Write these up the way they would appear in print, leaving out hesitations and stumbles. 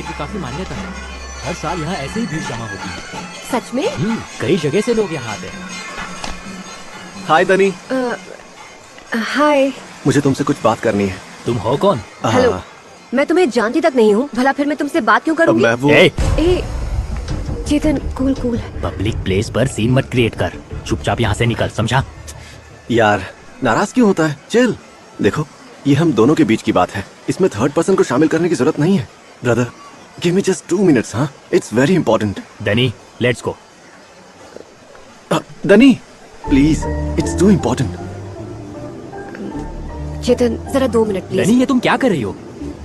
मंदिर की काफी मान्यता है। हर साल यहाँ ऐसे ही भीड़ जमा होती है। सच में? कई जगह से लोग यहाँ आते हैं। हाय दनी। हाय। मुझे तुमसे कुछ बात करनी है। तुम हो कौन? हेलो। मैं तुम्हें जानती तक नहीं हूँ, भला फिर मैं तुमसे बात क्यों करूँगी? मैं वो ए, चेतन कूल कूल। पब्लिक प्लेस पर सीन मत क्रिएट कर, चुपचाप यहाँ से निकल, समझा? यार नाराज क्यों होता है? चिल। देखो ये हम दोनों के बीच की बात है, इसमें थर्ड पर्सन को शामिल करने की जरूरत नहीं है। Brother give me just 2 minutes। हाँ, it's very important. Danny let's go. Danny please, it's too important. Chetan जरा 2 मिनट प्लीज। डनी ये तुम क्या कर रही हो?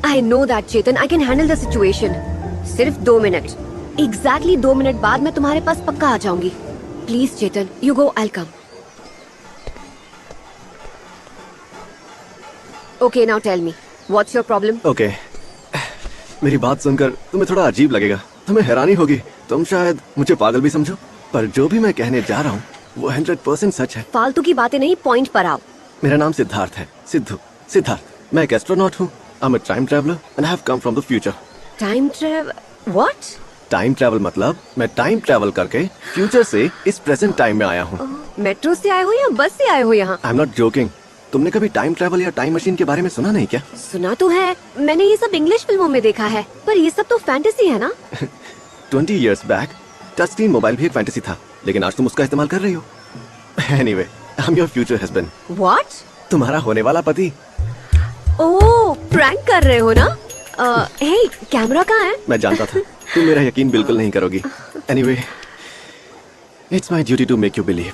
I know that Chetan, I can handle the situation. सिर्फ 2 मिनट, एग्जैक्टली 2 मिनट बाद मैं तुम्हारे पास पक्का आ जाऊंगी। Please Chetan, you go, I come. Okay now tell me, what's your problem? Okay, मेरी बात सुनकर तुम्हें थोड़ा अजीब लगेगा, तुम्हें हैरानी होगी, तुम शायद मुझे पागल भी समझो, पर जो भी मैं कहने जा रहा हूँ वो 100% सच है। फालतू की बातें नहीं, पॉइंट पर आओ। मेरा नाम सिद्धार्थ है, सिद्धार्थ। मैं एक एस्ट्रोनॉट हूँ। I am a time traveller and I have come from the future. Time travel? What? Time travel मतलब मैं टाइम ट्रैवल करके फ्यूचर से इस प्रेजेंट टाइम में आया हूँ। मेट्रो से आए हो या बस से आए हो यहाँ? I am not joking. तुमने कभी टाइम ट्रैवल या टाइम मशीन के बारे में सुना नहीं क्या? सुना तो है, मैंने ये सब इंग्लिश फिल्मों में देखा है, पर ये सब तो फैंटेसी है ना? 20 years back touch screen mobile भी एक फैंटेसी था, लेकिन आज तुम उसका इस्तेमाल कर रही हो। Anyway, I am your future husband. What? तुम्हारा होने वाला पति। ओह, प्रैंक कर रहे हो ना? हे, कैमरा कहाँ है? मैं जानता था तुम मेरा यकीन बिल्कुल नहीं करोगी। Anyway, it's my duty to make you believe.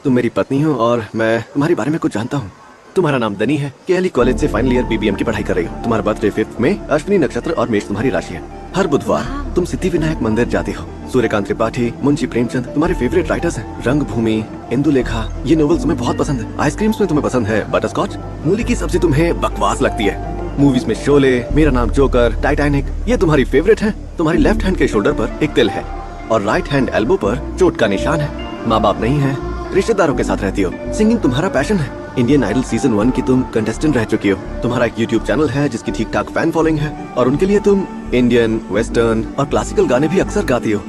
तुम मेरी पत्नी हो और मैं तुम्हारे बारे में कुछ जानता हूँ। तुम्हारा नाम दनी है, केएलई कॉलेज से फाइनल ईयर BBM की पढ़ाई कर रही हो। तुम्हारा बर्थडे 5 में, अश्विनी नक्षत्र और मेष तुम्हारी राशि है। हर बुधवार तुम सिद्धिविनायक मंदिर जाती हो। सूर्यकांत त्रिपाठी, मुंशी प्रेमचंद तुम्हारे फेवरेट राइटर्स हैं। रंगभूमि, इंदुलेखा, ये नॉवेल्स तुम्हें बहुत पसंद है। आइसक्रीम्स में तुम्हें पसंद है बटरस्कॉच। मूली की सब्जी तुम्हें बकवास लगती है। मूवीज में शोले, मेरा नाम जोकर, टाइटैनिक ये तुम्हारी फेवरेट है। तुम्हारी लेफ्ट हैंड के शोल्डर पर एक तिल है और राइट हैंड एल्बो पर चोट का निशान है। माँ बाप नहीं है, रिश्तेदारों के साथ रहती हो। सिंगिंग तुम्हारा पैशन है। इंडियन आइडल सीजन 1 की तुम कंटेस्टेंट रह चुकी हो। तुम्हारा एक यूट्यूब चैनल है जिसकी ठीक ठाक फैन फॉलोइंग है और उनके लिए तुम इंडियन, वेस्टर्न और क्लासिकल गाने भी अक्सर गाती हो।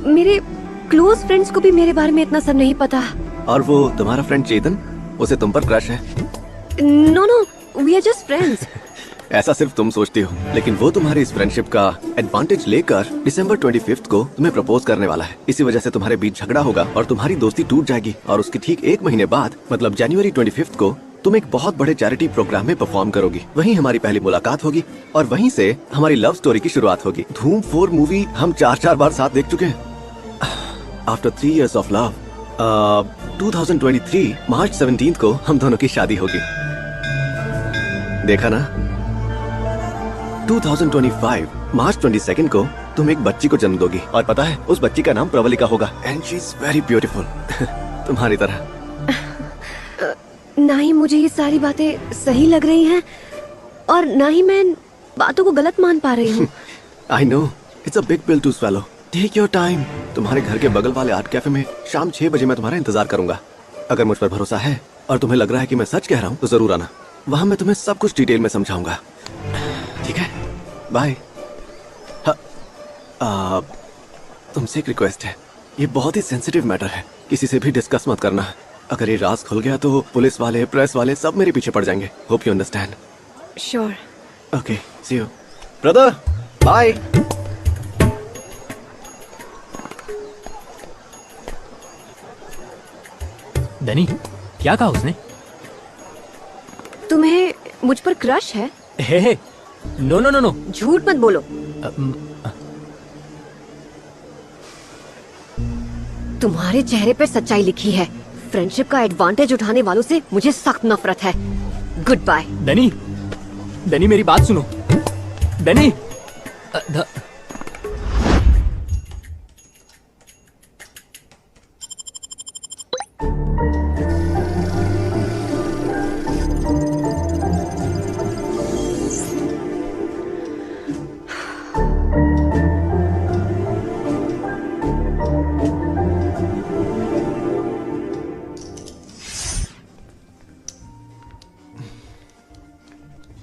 मेरे क्लोज फ्रेंड्स को भी मेरे बारे में इतना सब नहीं पता। और वो तुम्हारा फ्रेंड चेतन, उसे तुम पर क्रश है। No no, we are just friends. ऐसा सिर्फ तुम सोचती हो, लेकिन वो तुम्हारी इस फ्रेंडशिप का एडवांटेज लेकर दिसंबर 25 को तुम्हें प्रपोज करने वाला है। इसी वजह से तुम्हारे बीच झगड़ा होगा और तुम्हारी दोस्ती टूट जाएगी और उसके ठीक 1 महीने बाद मतलब जनवरी 25 को तुम एक बहुत बड़े चैरिटी प्रोग्राम में परफॉर्म करोगी। वहीं हमारी पहली मुलाकात होगी और वहीं से हमारी लव स्टोरी की शुरुआत होगी। धूम 4 मूवी हम 4 बार साथ देख चुके हैं। आफ्टर 3 years ऑफ लव 2023 मार्च 17 को हम दोनों की शादी होगी। देखा ना? 2025 मार्च 22 को तुम एक बच्ची को जन्म दोगी और पता है उस बच्ची का नाम प्रवलिका होगा। And she is very beautiful तुम्हारी तरह। ना ही मुझे ये सारी बातें सही लग रही हैं और ना ही मैं इन बातों को गलत मान पा रही हूँ। I know it's a big pill to swallow. Take your time. तुम्हारे घर के बगल वाले आर्ट कैफे में शाम 6 बजे मैं तुम्हारा इंतजार करूंगा। अगर मुझ पर भरोसा है और तुम्हें लग रहा है कि मैं सच कह रहा हूँ तो जरूर आना। वहाँ मैं तुम्हें सब कुछ डिटेल में समझाऊंगा। ठीक है, बाय। तुमसे एक रिक्वेस्ट है, ये बहुत ही सेंसिटिव मैटर है, किसी से भी डिस्कस मत करना। अगर ये राज खुल गया तो पुलिस वाले, प्रेस वाले सब मेरे पीछे पड़ जाएंगे। Hope you understand. Sure. Okay, see you brother, bye. Danny क्या कहा उसने? तुम्हें मुझ पर क्रश है? Hey no no no no, झूठ मत बोलो। तुम्हारे चेहरे पर सच्चाई लिखी है। फ्रेंडशिप का एडवांटेज उठाने वालों से मुझे सख्त नफरत है। Good bye. डनी, डनी मेरी बात सुनो। डनी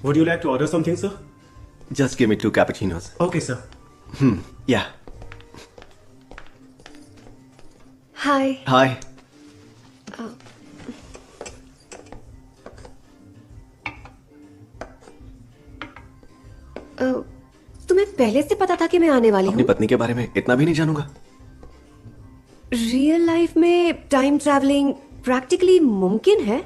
Would you like to order something, sir? Just give me 2 cappuccinos. Okay, sir. Yeah. Hi. Hi. तुम्हें पहले से पता था कि मैं आने वाली अपनी हूँ? पत्नी के बारे में इतना भी नहीं जानूंगा। रियल लाइफ में टाइम ट्रैवलिंग प्रैक्टिकली मुमकिन है?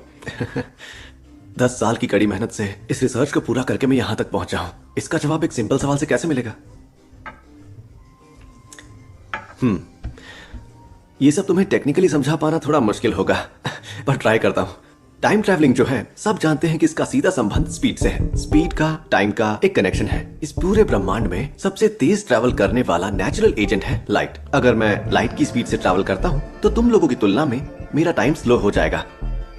10 साल की कड़ी मेहनत से इस रिसर्च को पूरा करके मैं यहाँ तक पहुंचा हूँ। इसका जवाब एक सिंपल सवाल से कैसे मिलेगा? ये सब तुम्हें टेक्निकली समझा पाना थोड़ा मुश्किल होगा, पर ट्राई करता हूँ। टाइम ट्रैवलिंग जो है, सब जानते हैं कि इसका सीधा संबंध स्पीड से है। स्पीड का टाइम का एक कनेक्शन है। इस पूरे ब्रह्मांड में सबसे तेज ट्रैवल करने वाला नेचुरल एजेंट है लाइट। अगर मैं लाइट की स्पीड से ट्रैवल करता हूँ तो तुम लोगों की तुलना में मेरा टाइम स्लो हो जाएगा।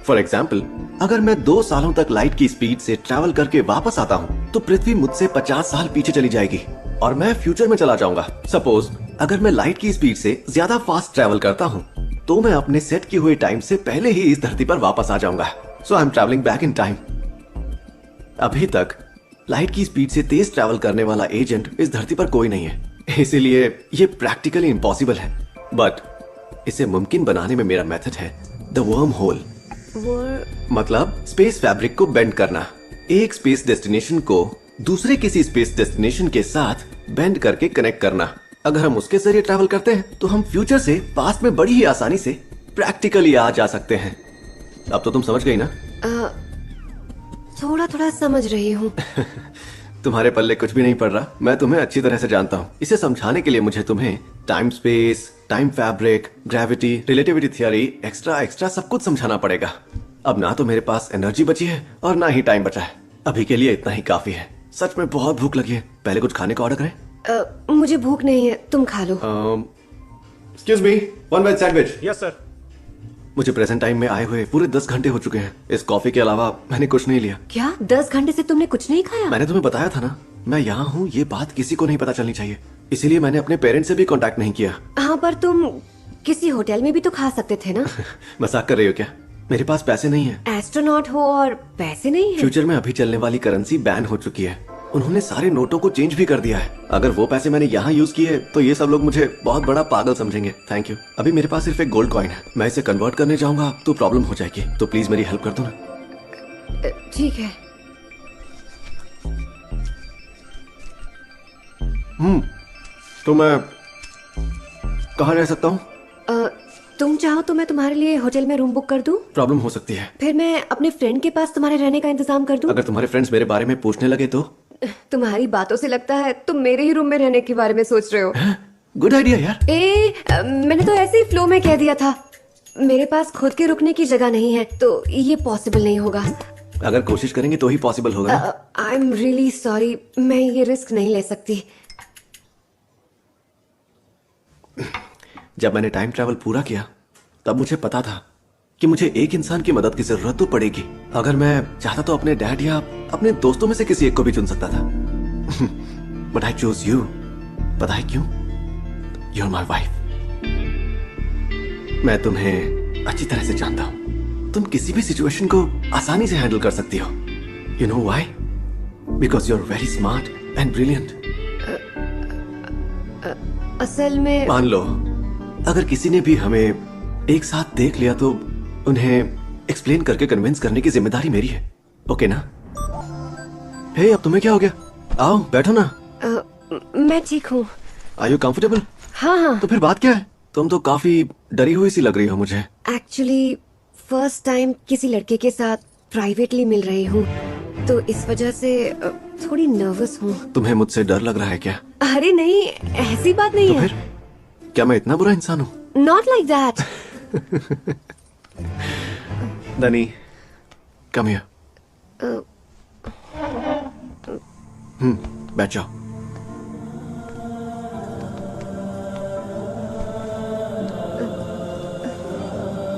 फॉर एग्जाम्पल, अगर मैं 2 सालों तक लाइट की स्पीड से ट्रैवल करके वापस आता हूँ तो पृथ्वी मुझसे 50 साल पीछे चली जाएगी और मैं फ्यूचर में चला जाऊंगा। सपोज अगर मैं लाइट की स्पीड से ज्यादा फास्ट ट्रैवल करता हूँ तो मैं अपने सेट किए हुए टाइम से पहले ही इस धरती पर वापस आ जाऊंगा। So I am travelling back in time. अभी तक लाइट की स्पीड से तेज ट्रैवल करने वाला एजेंट इस धरती पर कोई नहीं है, इसीलिए ये प्रैक्टिकली इम्पॉसिबल है। बट इसे मुमकिन बनाने में मेरा मेथड है द वर्म होल। मतलब स्पेस फैब्रिक को बेंड करना, एक स्पेस डेस्टिनेशन को दूसरे किसी स्पेस डेस्टिनेशन के साथ बेंड करके कनेक्ट करना। अगर हम उसके जरिए ट्रैवल करते हैं तो हम फ्यूचर से पास्ट में बड़ी ही आसानी से प्रैक्टिकली आ जा सकते हैं। अब तो तुम समझ गई ना? थोड़ा थोड़ा समझ रही हूँ। तुम्हारे पल्ले कुछ भी नहीं पड़ रहा, मैं तुम्हें अच्छी तरह से जानता हूँ। इसे समझाने के लिए मुझे तुम्हें time space, time fabric, gravity, relativity theory, extra सब कुछ समझाना पड़ेगा। अब ना तो मेरे पास एनर्जी बची है और ना ही टाइम बचा है। अभी के लिए इतना ही काफी है। सच में बहुत भूख लगी है। पहले कुछ खाने का ऑर्डर करें? मुझे भूख नहीं है, तुम खा लो। Excuse me, 1 veg sandwich. Yes, sir. मुझे प्रेजेंट टाइम में आए हुए पूरे 10 घंटे हो चुके हैं। इस कॉफी के अलावा मैंने कुछ नहीं लिया। क्या 10 घंटे से तुमने कुछ नहीं खाया? मैंने तुम्हें बताया था ना, मैं यहाँ हूँ, ये बात किसी को नहीं पता चलनी चाहिए। इसीलिए मैंने अपने पेरेंट्स से भी कांटेक्ट नहीं किया। हाँ, पर तुम किसी होटल में भी तो खा सकते थे ना? मजाक कर रही हो क्या? मेरे पास पैसे नहीं है। एस्ट्रोनॉट हो और पैसे नहीं है? फ्यूचर में अभी चलने वाली करेंसी बैन हो चुकी है। उन्होंने सारे नोटों को चेंज भी कर दिया है। अगर वो पैसे मैंने यहाँ यूज किए तो ये सब लोग मुझे बहुत बड़ा पागल समझेंगे। Thank you. अभी मेरे पास सिर्फ एक गोल्ड कॉइन है। मैं इसे कन्वर्ट करने जाऊंगा तो प्रॉब्लम हो जाएगी। तो प्लीज मेरी हेल्प कर दो ना। ठीक है। तो मैं कहाँ रह सकता हूँ? तुम चाहो तो मैं तुम्हारे लिए होटल में रूम बुक कर दूं? प्रॉब्लम हो सकती है। फिर मैं अपने फ्रेंड के पास तुम्हारे रहने का इंतजाम कर दूं? अगर तुम्हारे फ्रेंड्स मेरे बारे में पूछने लगे तो? तुम्हारी बातों से लगता है तुम मेरे ही रूम में रहने के बारे में सोच रहे हो। गुड आइडिया यार। मैंने तो ऐसे ही फ्लो में कह दिया था। मेरे पास खुद के रुकने की जगह नहीं है तो ये पॉसिबल नहीं होगा। अगर कोशिश करेंगे तो ही पॉसिबल होगा। आई एम रियली सॉरी, मैं ये रिस्क नहीं ले सकती। जब मैंने टाइम ट्रैवल पूरा किया तब मुझे पता था कि मुझे एक इंसान की मदद की जरूरत तो पड़ेगी। अगर मैं चाहता तो अपने डैड या अपने दोस्तों में से किसी एक को भी चुन सकता था। But I choose you. पता है क्यों? You are my wife. मैं तुम्हें अच्छी तरह से जानता हूं। तुम किसी भी सिचुएशन को आसानी से हैंडल कर सकती हो। You know why? Because you are very smart and brilliant. असल में मान लो अगर किसी ने भी हमें एक साथ देख लिया तो उन्हें एक्सप्लेन करके कन्विंस करने की जिम्मेदारी मेरी है। ओके ना? हे, अब तुम्हें क्या हो गया? आओ बैठो ना। मैं ठीक हूँ। Are you comfortable? हाँ। तो फिर बात क्या है? तुम तो काफी डरी हुई सी लग रही हो मुझे। एक्चुअली फर्स्ट टाइम किसी लड़के के साथ प्राइवेटली मिल रही हूँ तो इस वजह से थोड़ी नर्वस हूँ। तुम्हें मुझसे डर लग रहा है क्या? अरे नहीं, ऐसी बात नहीं तो है। फिर क्या मैं इतना बुरा इंसान हूँ? Not like that. दनी, कम हियर। बैठ जाओ।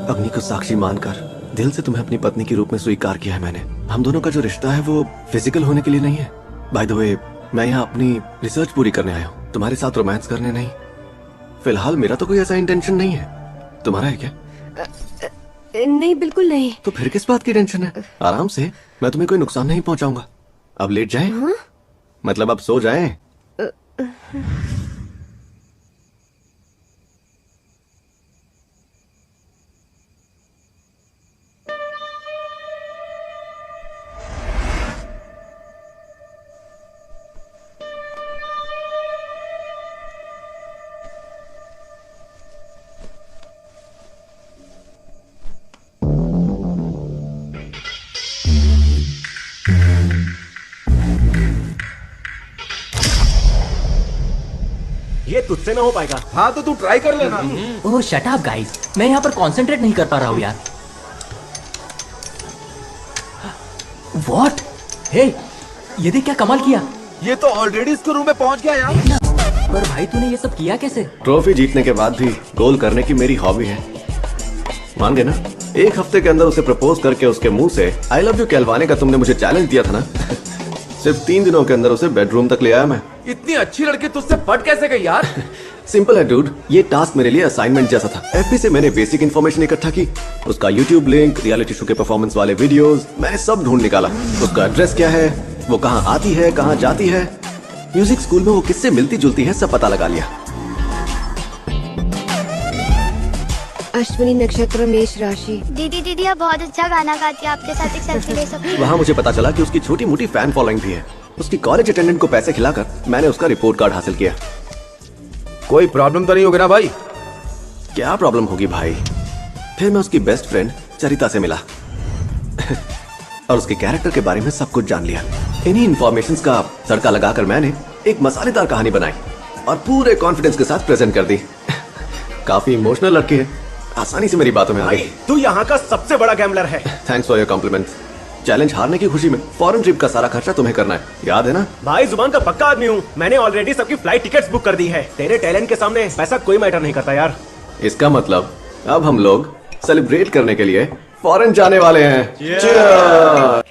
अग्नि को साक्षी मानकर दिल से तुम्हें अपनी पत्नी के रूप में स्वीकार किया है मैंने। हम दोनों का जो रिश्ता है वो फिजिकल होने के लिए नहीं है। बाय द वे, मैं यहाँ अपनी रिसर्च पूरी करने आया हूँ, तुम्हारे साथ रोमांस करने नहीं। फिलहाल मेरा तो कोई ऐसा इंटेंशन नहीं है। तुम्हारा है क्या? नहीं, बिल्कुल नहीं। तो फिर किस बात की टेंशन है? आराम से, मैं तुम्हें कोई नुकसान नहीं पहुंचाऊंगा। अब लेट जाएं? मतलब अब सो जाएं? ये तुझसे ना हो पाएगा। हाँ तो तू ट्राई कर लेना। ओह शट अप गाइस, मैं यहाँ पर कंसंट्रेट नहीं कर पा रहा हूँ यार। व्हाट? हे, ये देख क्या कमाल किया। ये तो ऑलरेडी इसके रूम में पहुंच गया यार। पर भाई तूने ये सब किया कैसे? ट्रॉफी जीतने के बाद भी गोल करने की मेरी हॉबी है, मान गए ना? एक हफ्ते के अंदर उसे प्रपोज करके उसके मुंह से आई लव यू कहलवाने का तुमने मुझे चैलेंज दिया था ना। सिर्फ 3 दिनों के अंदर उसे बेडरूम तक ले आया मैं। इतनी अच्छी लड़की तुझसे पट कैसे गई यार? सिंपल है डूड, ये टास्क मेरे लिए असाइनमेंट जैसा था। एफबी से मैंने बेसिक इन्फॉर्मेशन इकट्ठा की, उसका यूट्यूब लिंक, रियलिटी शो के परफॉर्मेंस वाले वीडियोस, मैंने सब ढूंढ निकाला। उसका एड्रेस क्या है, वो कहाँ आती है, कहाँ जाती है, म्यूजिक स्कूल में वो किससे मिलती जुलती है, सब पता लगा लिया। अश्विनी नक्षत्र मेष राशि। दीदी दीदी आप बहुत अच्छा गाना गाती है, आपके साथ एक सेल्फी ले सकती हूँ? वहाँ मुझे पता चला कि उसकी छोटी मोटी फैन फॉलोइंग भी है। उसकी कॉलेज अटेंडेंट को पैसे खिलाकर मैंने उसका रिपोर्ट कार्ड हासिल किया। कोई प्रॉब्लम तो नहीं होगी ना भाई? क्या प्रॉब्लम होगी भाई? फिर मैं उसकी बेस्ट फ्रेंड चरिता से मिला और उसके कैरेक्टर के बारे में सब कुछ जान लिया। इन्हीं इंफॉर्मेशंस का तड़का लगाकर मैंने एक मसालेदार कहानी बनाई और पूरे कॉन्फिडेंस के साथ प्रेजेंट कर दी। काफी इमोशनल लड़की है, आसानी से मेरी बातों में आ गई। तू यहाँ का सबसे बड़ा गैम्बलर है। Thanks for your compliments. Challenge हारने की खुशी में फॉरेन ट्रिप का सारा खर्चा तुम्हें करना है, याद है ना? भाई जुबान का पक्का आदमी हूँ, मैंने ऑलरेडी सबकी फ्लाइट टिकट्स बुक कर दी है। तेरे टैलेंट के सामने पैसा कोई मैटर नहीं करता यार। इसका मतलब अब हम लोग सेलिब्रेट करने के लिए फॉरेन जाने वाले हैं। Cheers!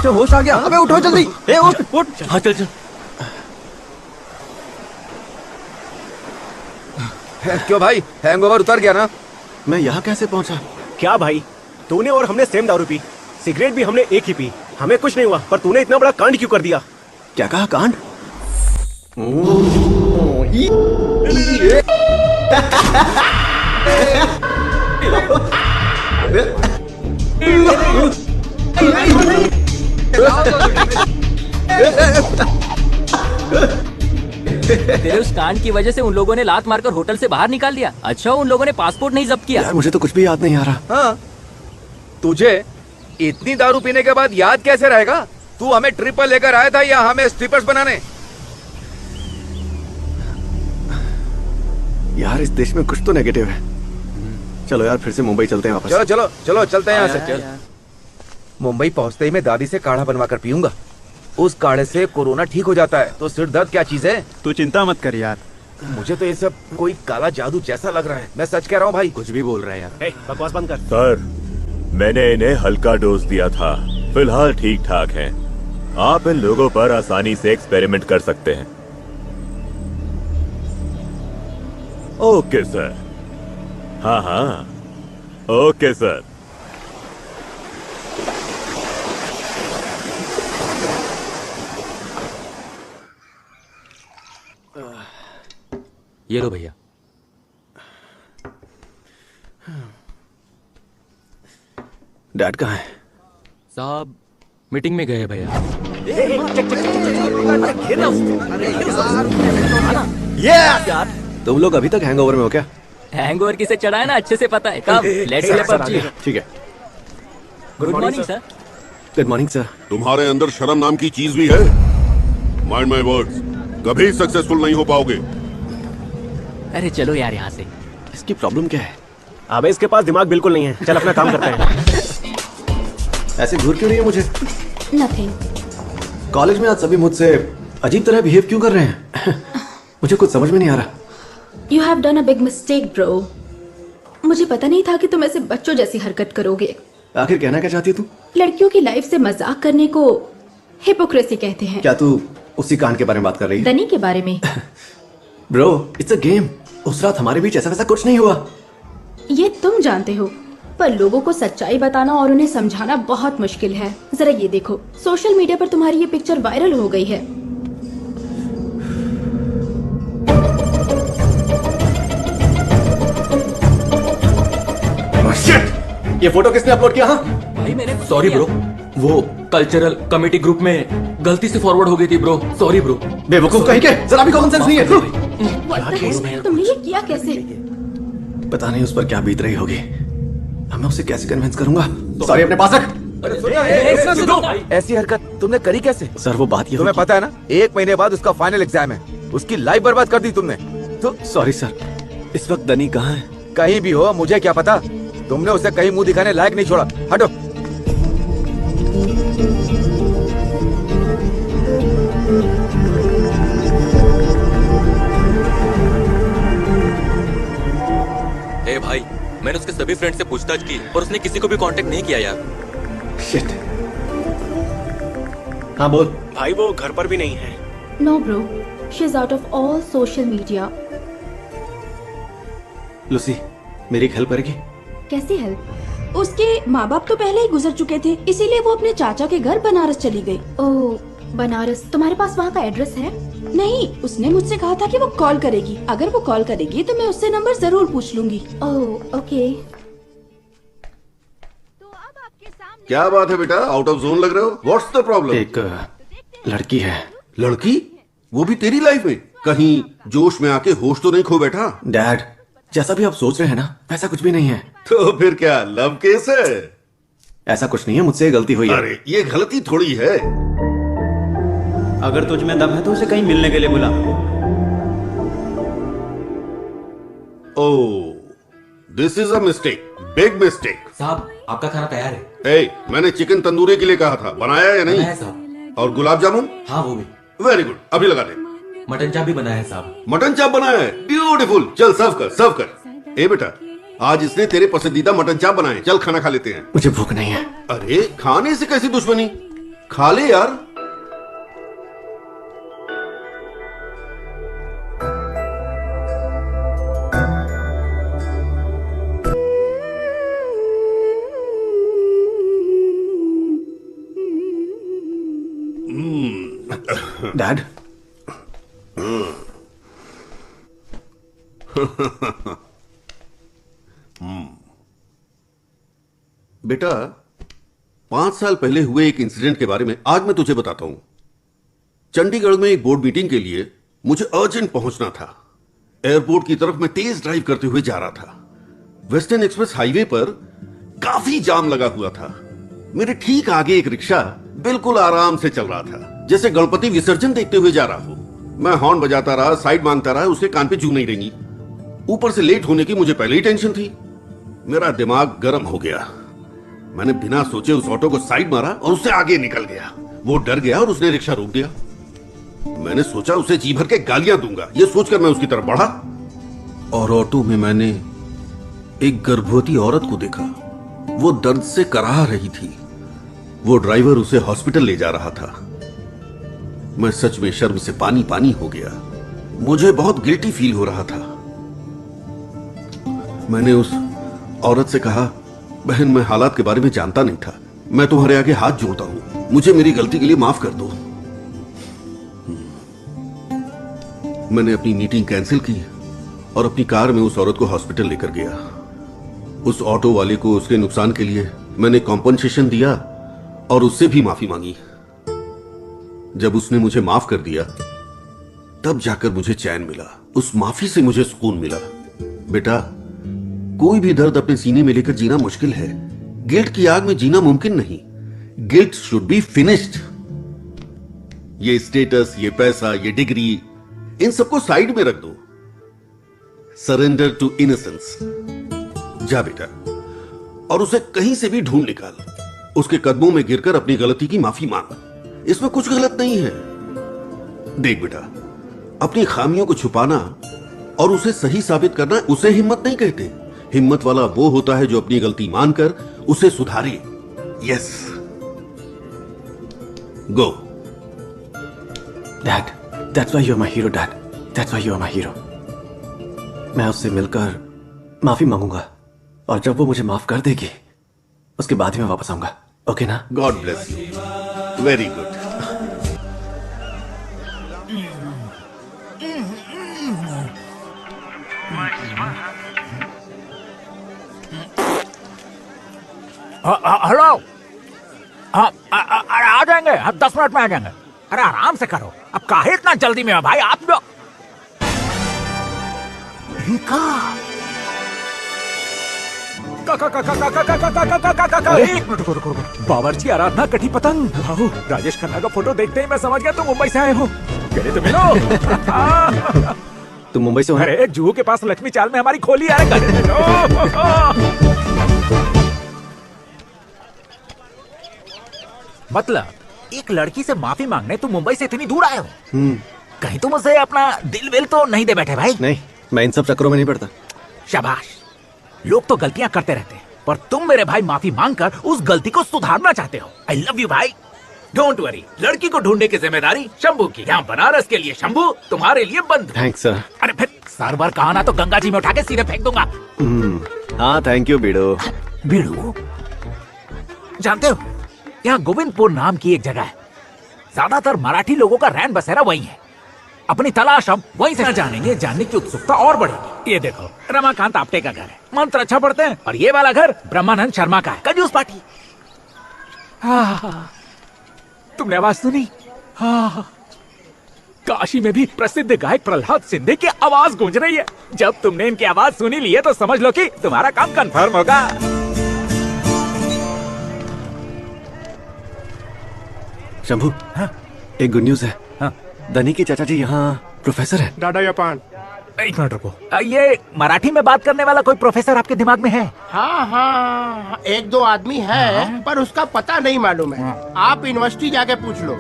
इसे होश आ गया। अबे उठो जल्दी। ए उठ उठ। हाँ चल चल। क्यों भाई, हैंगओवर उतर गया ना? मैं यहाँ कैसे पहुँचा? क्या भाई, तूने और हमने सेम दारू पी, सिगरेट भी हमने एक ही पी, हमें कुछ नहीं हुआ, पर तूने इतना बड़ा कांड क्यों कर दिया? क्या कहा? कांड? तेरे उस कांड की वजह से उन लोगों ने लात मारकर होटल से बाहर निकाल दिया। अच्छा उन लोगों ने पासपोर्ट नहीं जब्त किया। यार मुझे तो कुछ भी याद नहीं आ रहा। हाँ, तुझे इतनी दारू पीने के बाद याद कैसे रहेगा? तू हमें ट्रिप पर लेकर आया था या हमें स्ट्रिपर्स बनाने? यार इस देश में कुछ तो नेगेटिव है। चलो यार फिर से मुंबई चलते हैं वापस। चलो चलो चलो चलते हैं यहाँ से। चल। मुंबई पहुंचते ही मैं दादी से काढ़ा बनवा कर पीऊंगा। उस काढ़े से कोरोना ठीक हो जाता है। तो सिर दर्द क्या चीज है? तू चिंता मत कर यार। मुझे तो ये सब कोई काला जादू जैसा लग रहा है। मैं सच कह रहा हूँ भाई। कुछ भी बोल रहा है यार। ए, बकवास बंद कर। सर, मैंने इन्हें हल्का डोज दिया था, फिलहाल ठीक ठाक हैं। आप इन लोगों पर आसानी से एक्सपेरिमेंट कर सकते हैं। Okay sir. हाँ हाँ, ओके सर। ये लो भैया। डैड कहाँ है? साहब मीटिंग में गए भैया। तुम लोग अभी तक हैंगओवर में हो क्या? हैंगओवर किसे चढ़ा है ना अच्छे से पता है। Come let's play PUBG. ठीक है। Good morning sir. Good morning sir. तुम्हारे अंदर शर्म नाम की चीज भी है? माइंड माय वर्ड्स, कभी सक्सेसफुल नहीं हो पाओगे। अरे चलो यार यहाँ से। इसकी प्रॉब्लम क्या है? अबे इसके पास दिमाग बिल्कुल नहीं है। चल अपना काम करते हैं। ऐसे घूर क्यों रही है मुझे? नथिंग। कॉलेज में आज सभी मुझसे अजीब तरह बिहेव क्यों कर रहे हैं? मुझे कुछ समझ में नहीं आ रहा। You have done a big mistake, bro. मुझे पता नहीं था कि तुम ऐसे बच्चों जैसी हरकत करोगे। आखिर कहना क्या चाहती है तू? लड़कियों की लाइफ से मजाक करने को हिपोक्रेसी कहते हैं। क्या तू उसी कांड के बारे में बात कर रही है? दनी के बारे में। Bro, it's a game. उस रात हमारे बीच ऐसा वैसा कुछ नहीं हुआ। ये तुम जानते हो, पर लोगों को सच्चाई बताना और उन्हें समझाना बहुत मुश्किल है। जरा ये देखो, सोशल मीडिया पर तुम्हारी ये पिक्चर वायरल हो गई है। ये फोटो किसने अपलोड किया? हाँ भाई मैंने सॉरी ब्रो, वो कल्चरल कमेटी ग्रुप में गलती से फॉरवर्ड हो गई थी ब्रो। Sorry bro. बेवकूफ कहीं के, जरा भी कॉमन सेंस नहीं है। तुमने ये किया कैसे? पता नहीं उस पर क्या बीत रही होगी। अब मैं उसे कैसे कन्विंस करूंगा? सॉरी अपने पास रख। ऐसी हरकत तुमने करी कैसे? सर वो बात ये तुम्हें पता है ना, 1 महीने बाद उसका फाइनल एग्जाम है। उसकी लाइफ बर्बाद कर दी तुमने। तो सॉरी सर, इस वक्त दनी कहाँ है? कहीं भी हो, मुझे क्या पता। तुमने उसे कहीं मुंह दिखाने लायक नहीं छोड़ा। हटो। ए भाई, मैंने उसके सभी फ्रेंड से पूछताछ की पर उसने किसी को भी कांटेक्ट नहीं किया यार। शिट। हाँ बोल। भाई वो घर पर भी नहीं है। No bro, she is out of all social media. Lucy, मेरी एक हेल्प करेगी? कैसी हेल्प? उसके माँ बाप तो पहले ही गुजर चुके थे, इसीलिए वो अपने चाचा के घर बनारस चली गई। ओह बनारस, तुम्हारे पास वहाँ का एड्रेस है? नहीं, उसने मुझसे कहा था कि वो कॉल करेगी। अगर वो कॉल करेगी तो मैं उससे नंबर जरूर पूछ लूंगी। Oh okay. क्या बात है बेटा, आउट ऑफ जोन लग रहे हो? What's the problem? एक लड़की है। लड़की? वो भी तेरी लाइफ में? कहीं जोश में आके होश तो नहीं खो बैठा? डैड, जैसा भी आप सोच रहे हैं ना, वैसा कुछ भी नहीं है। तो फिर क्या लव केस है? ऐसा कुछ नहीं है, मुझसे गलती हुई है। अरे ये गलती थोड़ी है। अगर तुझ में दम है तो उसे कहीं मिलने के लिए बुला। Oh, this is a mistake, big mistake. साहब आपका खाना तैयार है। मैंने चिकन तंदूरी के लिए कहा था, बनाया या नहीं? बनाया साहब। और गुलाब जामुन? हाँ वो भी। वेरी गुड, अभी लगा दे। मटन चाप भी बनाया है साहब। मटन चाप बनाया है? ब्यूटीफुल। चल सर्व कर, सर्व कर। ए बेटा, आज इसने तेरे पसंदीदा मटन चाप बनाए। चल खाना खा लेते हैं। मुझे भूख नहीं है। अरे खाने से कैसी दुश्मनी? खा ले यार। डैड, बेटा, 5 साल पहले हुए एक इंसिडेंट के बारे में आज मैं तुझे बताता हूं। चंडीगढ़ में एक बोर्ड मीटिंग के लिए मुझे अर्जेंट पहुंचना था। एयरपोर्ट की तरफ मैं तेज ड्राइव करते हुए जा रहा था। वेस्टर्न एक्सप्रेस हाईवे पर काफी जाम लगा हुआ था। मेरे ठीक आगे एक रिक्शा बिल्कुल आराम से चल रहा था, जैसे गणपति विसर्जन देखते हुए जा रहा हूं। मैं हॉर्न बजाता रहा, साइड मांगता रहा, उसके कान पे जू नहीं रहेंगी। ऊपर से लेट होने की मुझे पहले ही टेंशन थी। मेरा दिमाग गर्म हो गया। मैंने बिना सोचे उस ऑटो को साइड मारा और उससे आगे निकल गया। वो डर गया और उसने रिक्शा रोक दिया। मैंने सोचा उसे जी भर के गालियां दूंगा। ये सोचकर मैं उसकी तरफ बढ़ा और ऑटो में मैंने एक गर्भवती औरत को देखा। वो दर्द से कराह रही थी। वो ड्राइवर उसे हॉस्पिटल ले जा रहा था। मैं सच में शर्म से पानी पानी हो गया। मुझे बहुत गिल्टी फील हो रहा था। मैंने उस औरत से कहा, बहन मैं हालात के बारे में जानता नहीं था। मैं तुम्हारे आगे हाथ जोड़ता हूं, मुझे मेरी गलती के लिए माफ कर दो। मैंने अपनी मीटिंग कैंसिल की और अपनी कार में उस औरत को हॉस्पिटल लेकर गया। उस ऑटो वाले को उसके नुकसान के लिए मैंने कॉम्पनसेशन दिया और उससे भी माफी मांगी। जब उसने मुझे माफ कर दिया तब जाकर मुझे चैन मिला। उस माफी से मुझे सुकून मिला। बेटा, कोई भी दर्द अपने सीने में लेकर जीना मुश्किल है। गिल्ट की आग में जीना मुमकिन नहीं। Guilt should be finished. ये स्टेटस, ये पैसा, ये डिग्री, इन सबको साइड में रख दो। Surrender to innocence. जा बेटा, और उसे कहीं से भी ढूंढ निकाल। उसके कदमों में गिरकर अपनी गलती की माफी मांग। इसमें कुछ गलत नहीं है। देख बेटा, अपनी खामियों को छुपाना और उसे सही साबित करना, उसे हिम्मत नहीं कहते। हिम्मत वाला वो होता है जो अपनी गलती मानकर उसे सुधारे। Yes, go. Dad, that's why you are my hero. Dad, that's why you are my hero. मैं उससे मिलकर माफी मांगूंगा, और जब वो मुझे माफ कर देगी उसके बाद ही मैं वापस आऊंगा। ओके ना? God bless you. Very good. Hello. अरे आ जाएंगे, हम 10 मिनट में आ जाएंगे। अरे आराम से करो, अब काहे इतना जल्दी में हो भाई आप लोग। एक मिनट रुको। बावर्ची आराधना कटी पतंग। राजेश खन्ना का फोटो देखते ही मैं समझ गया तुम मुंबई से आए हो। कहते तो मिलो। तुम मुंबई से हो? अरे जुहू के पास लक्ष्मी चाल में हमारी खोली आ रही। मतलब एक लड़की से माफी मांगने तुम मुंबई से इतनी दूर आए हो? कहीं तुम उसे अपना दिल विल तो नहीं दे बैठे भाई? नहीं, मैं इन सब चक्करों में नहीं पड़ता। शाबाश। लोग तो गलतियां करते रहते हैं, पर तुम मेरे भाई माफी मांगकर उस गलती को सुधारना चाहते हो। आई लव यू भाई। डोंट वरी, लड़की को ढूंढने की जिम्मेदारी शंभू की। यहाँ बनारस के लिए शंभू, तुम्हारे लिए बंद। Thanks sir. अरे फिर सार बार कहा ना तो गंगा जी में उठा के सीधे फेंक दूंगा। हाँ थैंक यू बीड़ू। बीड़ू? जानते हो, यहाँ गोविंदपुर नाम की एक जगह है। ज्यादातर मराठी लोगों का रैन बसेरा वही है। अपनी तलाश हम वहीं से जानेंगे, जानने की उत्सुकता और बढ़ेगी। ये देखो, रमाकांत आप्टे का घर है, मंत्र अच्छा पढ़ते हैं। और ये वाला घर ब्रह्मानंद शर्मा का है, कंजूस पार्टी। तुमने आवाज सुनी? काशी में भी प्रसिद्ध गायक प्रहलाद सिंधे की आवाज गूंज रही है। जब तुमने इनकी आवाज सुनी ली है तो समझ लो कि तुम्हारा काम कंफर्म होगा। शंभू, एक गुड न्यूज है। दनी के चाचा जी यहाँ प्रोफेसर है। दादा जापान। एक मिनट रुको, ये मराठी में बात करने वाला कोई प्रोफेसर आपके दिमाग में है? हाँ, एक दो आदमी है, पर उसका पता नहीं मालूम है। आप यूनिवर्सिटी जाके पूछ लो।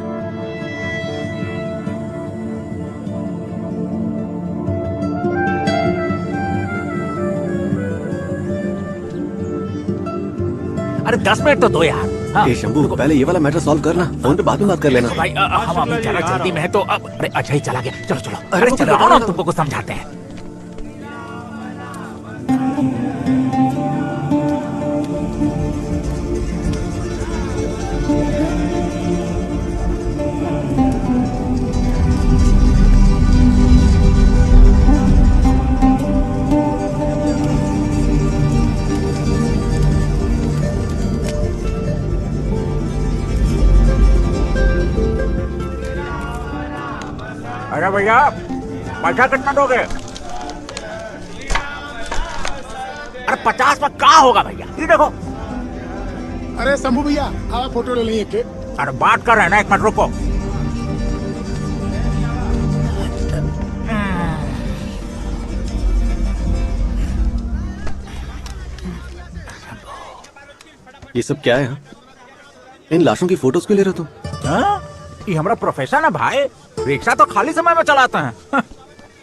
अरे 10 मिनट तो दो यार। ए शंभू, पहले ये वाला मैटर सॉल्व करना, फोन पे बाद में बात कर लेना। भाई हम अभी जरा जल्दी में है तो अब। अरे अच्छा ही चला गया। चलो अरे चलो आओ ना, तुमको कुछ समझाते हैं। अरे भैया, पैसा कितना दोगे? अरे 50 में क्या होगा भैया? ये देखो। अरे शंभू भैया, आप फोटो ले लेंगे के? अरे बात कर रहे हैं ना, एक मिनट रुको। ये सब क्या है? इन लाशों की फोटोज क्यों ले रहे हो तुम? ये हमारा प्रोफेशन है भाई। रिक्शा तो खाली समय में चलाते हैं।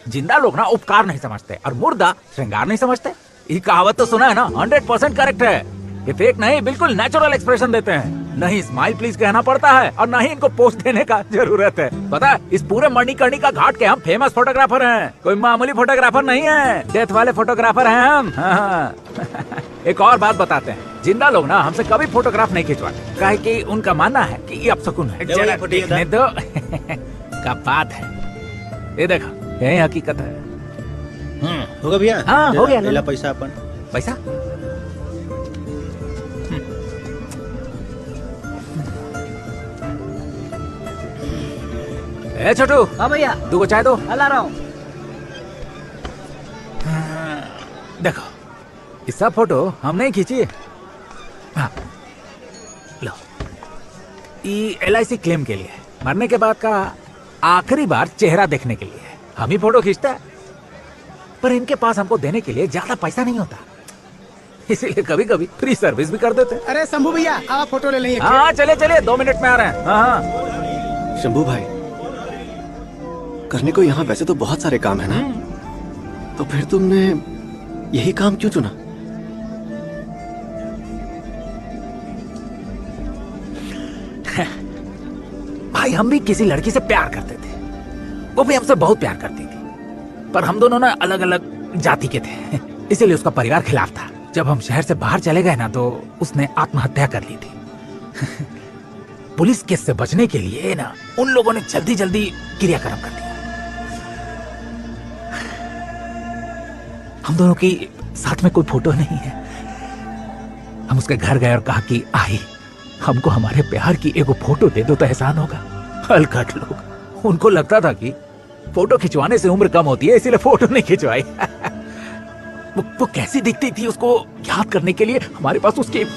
जिंदा लोग ना उपकार नहीं समझते और मुर्दा श्रृंगार नहीं समझते। ये कहावत तो सुना है ना, 100% करेक्ट है। ये फेक नहीं, बिल्कुल नेचुरल एक्सप्रेशन देते हैं। नहीं स्माइल प्लीज कहना पड़ता है और नहीं इनको पोस्ट देने का जरूरत है। पता है, इस पूरे मणिकर्णिका घाट के हम फेमस फोटोग्राफर हैं। कोई मामूली फोटोग्राफर नहीं है, डेथ वाले फोटोग्राफर हैं हम। हाँ। एक और बात बताते हैं, जिंदा लोग ना हमसे कभी फोटोग्राफ नहीं खिंचवाते, काहे कि उनका मानना है कि ये अपशकुन है। जरा देखने दो। का बात है, ये देखो, यही हकीकत है। होगा भैया? हाँ हो गया। लेला पैसा अपन। पैसा? ए छोटू। हाँ भैया। 2 चाय दो। ला रहा हूँ। देखो, ये सब फोटो हम नहीं खींची। हाँ लो, ये LIC क्लेम के लिए, मरने के बाद का आखिरी बार चेहरा देखने के लिए हम ही फोटो खींचता है, पर इनके पास हमको देने के लिए ज्यादा पैसा नहीं होता, इसीलिए कभी कभी फ्री सर्विस भी कर देते हैं। अरे शंभू भैया आप फोटो ले लेंगे? हाँ चले चले, 2 मिनट में आ रहे हैं। हाँ शंभू भाई, करने को यहाँ वैसे तो बहुत सारे काम है ना, तो फिर तुमने यही काम क्यों चुना? भाई हम भी किसी लड़की से प्यार करते थे, वो भी हमसे बहुत प्यार करती थी, पर हम दोनों ना अलग अलग जाति के थे, इसीलिए उसका परिवार खिलाफ था। जब हम शहर से बाहर चले गए ना, तो उसने आत्महत्या कर ली थी। पुलिस केस से बचने के लिए ना उन लोगों ने जल्दी जल्दी क्रियाक्रम कर दिया। हम दोनों की साथ में कोई फोटो नहीं है। हम उसके घर गए और कहा कि आई, हमको हमारे प्यार की एगो फोटो दे दो तो एहसान होगा। हलकट लोग, उनको लगता था कि फोटो खिंचवाने से उम्र कम होती है, इसीलिए फोटो नहीं खिंचवाई। वो कैसी दिखती थी उसको याद करने के लिए हमारे पास उसकी एक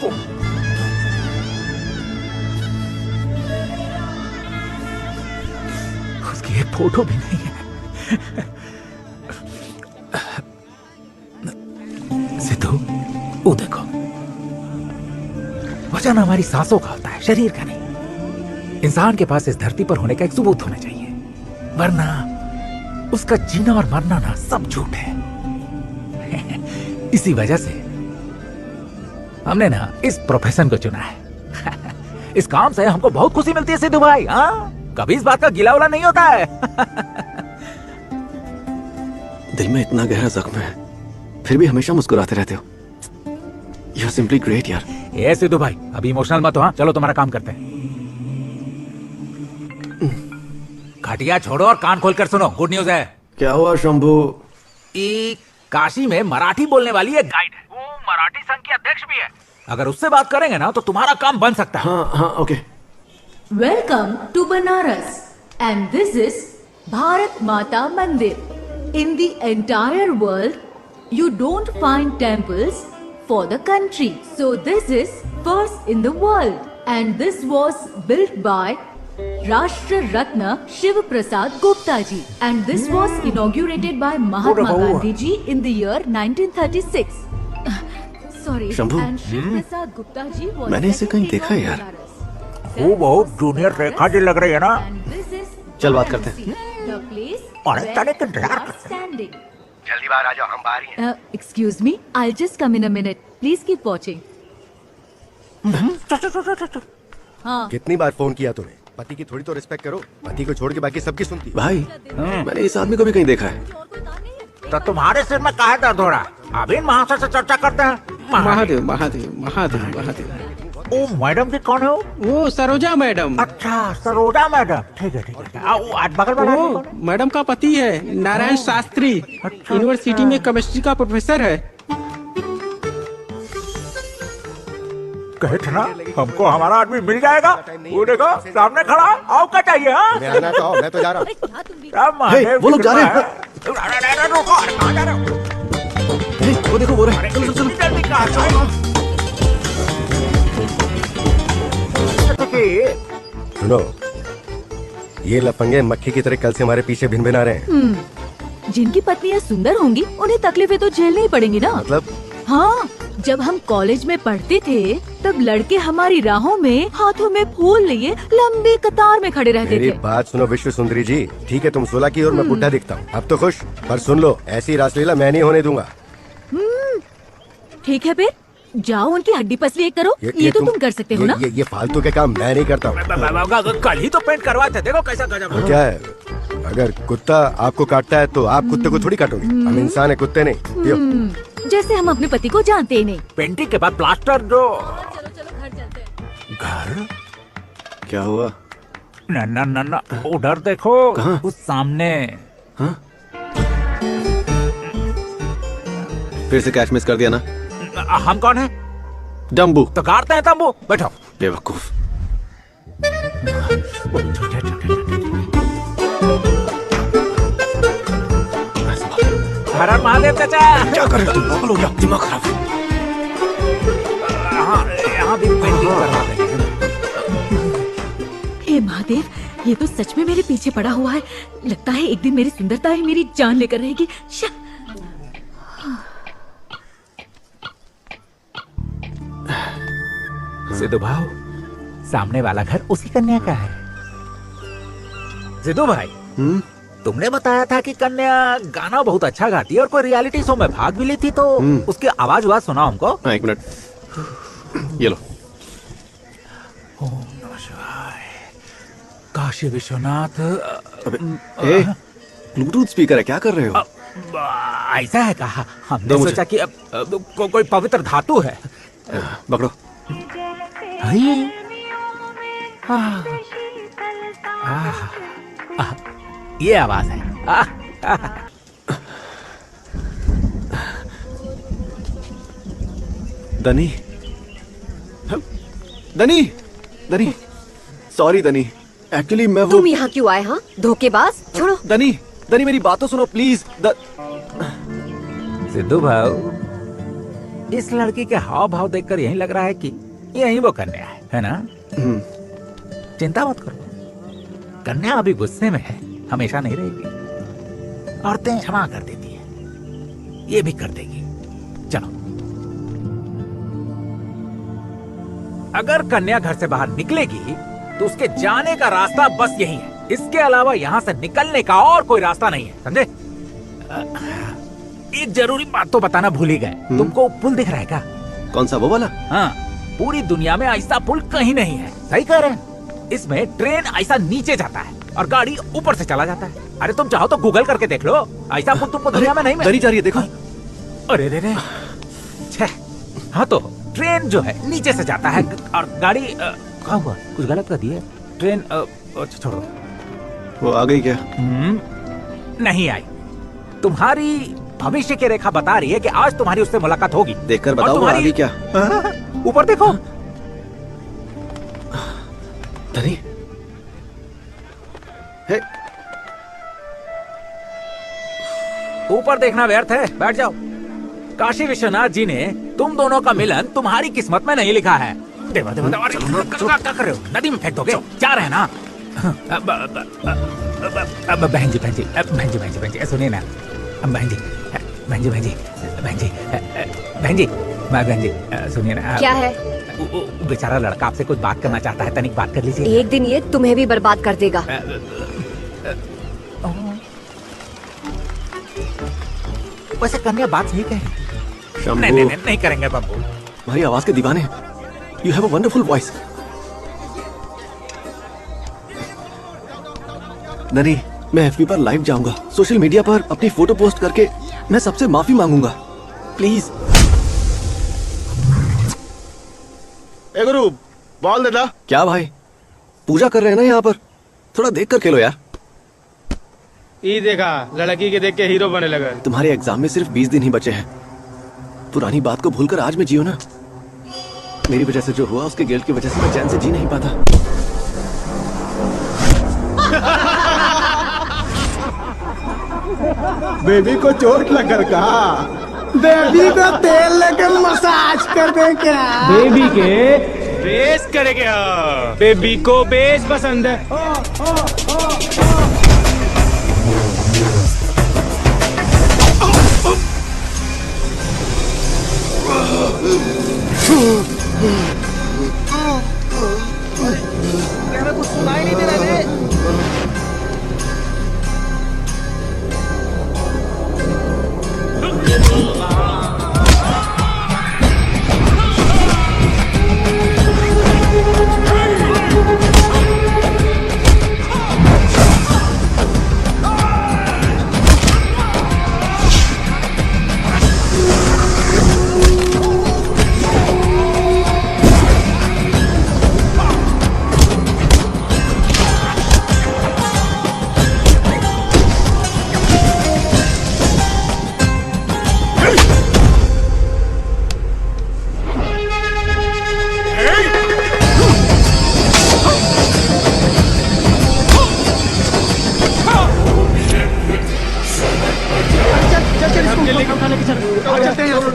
फोटो भी नहीं है। सिद्धू, वो देखो, वजन हमारी सांसों का होता है, शरीर का नहीं। इंसान के पास इस धरती पर होने का एक सबूत होना चाहिए, वरना उसका जीना और मरना ना सब झूठ है। इसी वजह से हमने ना इस प्रोफेशन को चुना है। इस काम से हमको बहुत खुशी मिलती है सिद्धू भाई। हाँ, कभी इस बात का गिला उला नहीं होता है। दिल में इतना गहरा जख्म है, फिर भी हमेशा मुस्कुराते रहते हो। यू आर सिंपली ग्रेट यार। ये सिद्धू भाई, अभी इमोशनल मत हो। हाँ चलो तुम्हारा काम करते हैं। खटिया छोड़ो और कान खोलकर सुनो, गुड न्यूज है। क्या हुआ शंभू? काशी में मराठी बोलने वाली एक गाइड है, वो मराठी संघ की अध्यक्ष भी है। अगर उससे बात करेंगे ना तो तुम्हारा काम बन सकता है। हाँ हाँ okay. Welcome to Banaras, and this is Bharat Mata Mandir. In the entire world, you don't find temples for the country. So this is first in the world, and this was built by Rashtra Ratna Shiv Prasad Gupta ji, and this was inaugurated by Mahatma Gandhi ji in the year 1936. Sorry, Shambhu, and Shiv Prasad Gupta ji was मैंने इसे कहीं देखा है यार। वो बहुत junior Rekha ji लग रही है ना। चल बात करते हैं। और तड़े के इंतजार करते हैं। जल्दी बाहर आ जाओ, हम बाहर ही हैं। Excuse me, I'll just come in a minute. Please keep watching. हाँ। कितनी बार फोन किया तूने? पति की थोड़ी तो रिस्पेक्ट करो। पति को छोड़ के बाकी सबकी सुनती। भाई, मैंने इस आदमी को भी कहीं देखा है। तो तुम्हारे सिर में काहे दर्द हो रहा है? अभी महाशय से चर्चा करते हैं। महादेव महादेव महादेव महादेव। ओ मैडम जी कौन है वो सरोजा मैडम। अच्छा सरोजा मैडम, ठीक है ठीक है। आज बगल में वो मैडम का पति है नारायण शास्त्री, यूनिवर्सिटी में केमिस्ट्री का प्रोफेसर है। कहे थे ना हमको हमारा आदमी मिल जाएगा। वो देखो सामने खड़ा, आओ क्या चाहिए? आना तो आओ, मैं तो जा रहा हूँ। वो लोग जा रहे हैं। वो देखो वो रहे। चलो चलो चलो। सुनो, ये लफंगे मक्खी की तरह कल से हमारे पीछे भिन भिन आ रहे हैं। जिनकी पत्नियां सुंदर होंगी उन्हें तकलीफें तो झेलनी ही पड़ेंगी ना। मतलब? हाँ, जब हम कॉलेज में पढ़ते थे तब लड़के हमारी राहों में हाथों में फूल लिए लंबी कतार में खड़े रहते मेरी थे। बात सुनो विश्व सुंदरी जी, ठीक है तुम 16 की और मैं बुढ़ा दिखता हूँ, अब तो खुश। पर सुन लो, ऐसी रासलीला मैं नहीं होने दूंगा। ठीक है फिर जाओ उनकी हड्डी पसली एक करो। ये तो तुम कर सकते हो ना। ये फालतू के काम मैं नहीं करता हूँ। कल ही तो पेंट करवाए थे, देखो कैसा गजब है। क्या है, अगर कुत्ता आपको काटता है तो आप कुत्ते को थोड़ी काटोगे। हम इंसान है, कुत्ते नहीं। पियो। जैसे हम अपने पति को जानते ही नहीं। पेंटिंग के बाद प्लास्टर जो चलो घर चलते हैं। घर? क्या हुआ? न न न न उधर देखो। कहाँ? उस सामने। हाँ? फिर से कैच मिस कर दिया ना? हम कौन है? डम्बू। तो गाड़ते हैं तंबू। बैठो। बेवकूफ। हर हर महादेव चाचा। क्या कर रहे हो तुम? पागल हो गया? दिमाग खराब है। यहाँ हे महादेव, ये तो सच में मेरे पीछे पड़ा हुआ है। लगता है एक दिन मेरी सुंदरता ही मेरी जान लेकर रहेगी। सिद्धू भाव, सामने वाला घर उसी कन्या का है। सिद्धू भाई, तुमने बताया था कि कन्या गाना बहुत अच्छा गाती है और कोई रियलिटी शो में भाग भी ली थी, तो उसकी आवाज सुनाओ हमको। एक मिनट, ये लो। ओम नमः शिवाय। काशी विश्वनाथ। ब्लूटूथ स्पीकर है, क्या कर रहे हो? ऐसा है कहा, हमने सोचा कि कोई पवित्र धातु है। पकड़ो। ये आवाज है। दनी, दनी, दनी, सॉरी दनी, एक्चुअली मैं वो। तुम यहाँ क्यों आए? हाँ, धोखेबाज, छोड़ो। दनी, दनी मेरी बात तो सुनो प्लीज। सिद्धू भाव, इस लड़की के हाव भाव देखकर यही लग रहा है कि यही वो कन्या है ना? चिंता मत करो, कन्या अभी गुस्से में है, हमेशा नहीं रहेगी। औरतें क्षमा कर देती हैं, ये भी कर देगी। चलो, अगर कन्या घर से बाहर निकलेगी तो उसके जाने का रास्ता बस यही है। इसके अलावा यहाँ से निकलने का और कोई रास्ता नहीं है, समझे? एक जरूरी बात तो बताना भूल ही गए। तुमको पुल दिख रहा है क्या? कौन सा, वो वाला? हाँ, पूरी दुनिया में ऐसा पुल कहीं नहीं है। सही कह रहे हैं। इसमें ट्रेन ऐसा नीचे जाता है और गाड़ी ऊपर से चला जाता है। अरे तुम चाहो तो गूगल करके देख लो, ऐसा पुल तुमको दुनिया में नहीं मिलेगा। दरी जा रही है, देखो। अरे रे रे, हाँ तो ट्रेन जो है नीचे से जाता है और गाड़ी कहाँ हुआ? कुछ गलत कर दिया ट्रेन। छोड़ो, वो आ गई क्या? नहीं आई। तुम्हारी भविष्य की रेखा बता रही है कि आज तुम्हारी उससे मुलाकात होगी। देखकर बताओ वो आ गई क्या? ऊपर देखो। दनी, ऊपर देखना व्यर्थ है, बैठ जाओ। काशी विश्वनाथ जी ने तुम दोनों का मिलन तुम्हारी किस्मत में नहीं लिखा है। देवा देवा देवा, क्या कर रहे हो? नदी में फेंक दोगे? जा रहे हैं ना? बहन जी, बहन जी, बहन जी, बहन जी, बहन जी, सुनिए ना। बहन जी, बहन जी, बहन जी, बहन जी, बहन जी, बहन जी, सुनिए ना। क्या है? बेचारा लड़का आपसे कुछ बात करना चाहता है, तनिक बात कर लीजिए। एक दिन ये तुम्हें भी बर्बाद कर देगा। वैसे कन्या बात सही कह रही। नहीं नहीं नहीं करेंगे बब्बू। तुम्हारी आवाज के दीवाने। You have a wonderful voice. दनी, मैं एफबी पर लाइव जाऊंगा, सोशल मीडिया पर अपनी फोटो पोस्ट करके मैं सबसे माफी मांगूंगा, प्लीज। ए गुरु, बॉल दे दा। क्या भाई, पूजा कर रहे हैं ना यहाँ पर, थोड़ा देख कर खेलो यार। ये देखा, लड़की के देख के हीरो बने लगा। तुम्हारे एग्जाम में सिर्फ 20 दिन ही बचे हैं। पुरानी बात को भूलकर आज में जियो ना। मेरी वजह से जो हुआ, उसके गिल्ट की वजह से मैं चैन से जी नहीं पाता। बेबी को चोट लग का? बेबी को तेल लेकर मसाज कर दे क्या? बेबी के बेस करे क्या? बेबी को बेस पसंद है। कुछ सुनाई नहीं दे रहा है।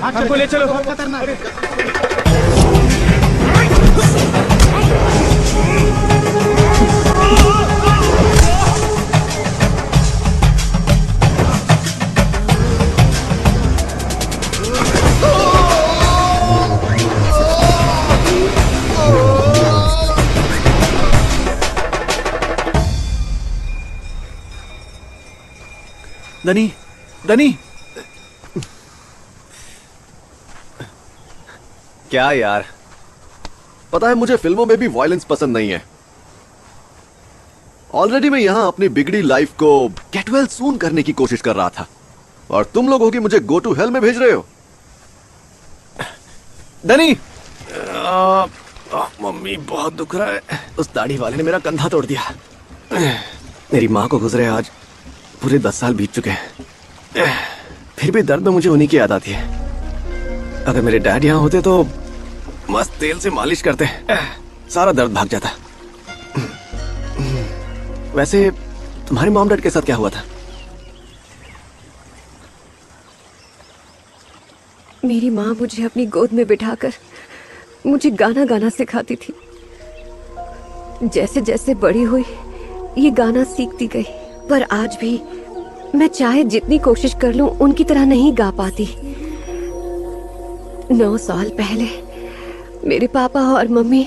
हमको ले चलो। दनी, दनी। क्या यार, पता है मुझे फिल्मों में भी वायलेंस पसंद नहीं है। ऑलरेडी मैं यहां अपनी बिगड़ी लाइफ को गेट वेल सून करने की कोशिश कर रहा था, और तुम लोग हो कि मुझे गो टू हेल में भेज रहे हो। दनी, मम्मी बहुत दुख रहा है। उस दाढ़ी वाले ने मेरा कंधा तोड़ दिया। मेरी माँ को गुजरे आज पूरे 10 साल बीत चुके हैं, फिर भी दर्द में मुझे उन्हीं की याद आती है। अगर मेरे डैड यहाँ होते तो मस्त तेल से मालिश करते, सारा दर्द भाग जाता। वैसे तुम्हारे मॉम डैड के साथ क्या हुआ था? मेरी माँ मुझे अपनी गोद में बिठाकर मुझे गाना गाना सिखाती थी। जैसे जैसे बड़ी हुई ये गाना सीखती गई, पर आज भी मैं चाहे जितनी कोशिश कर लूं उनकी तरह नहीं गा पाती। 9 साल पहले मेरे पापा और मम्मी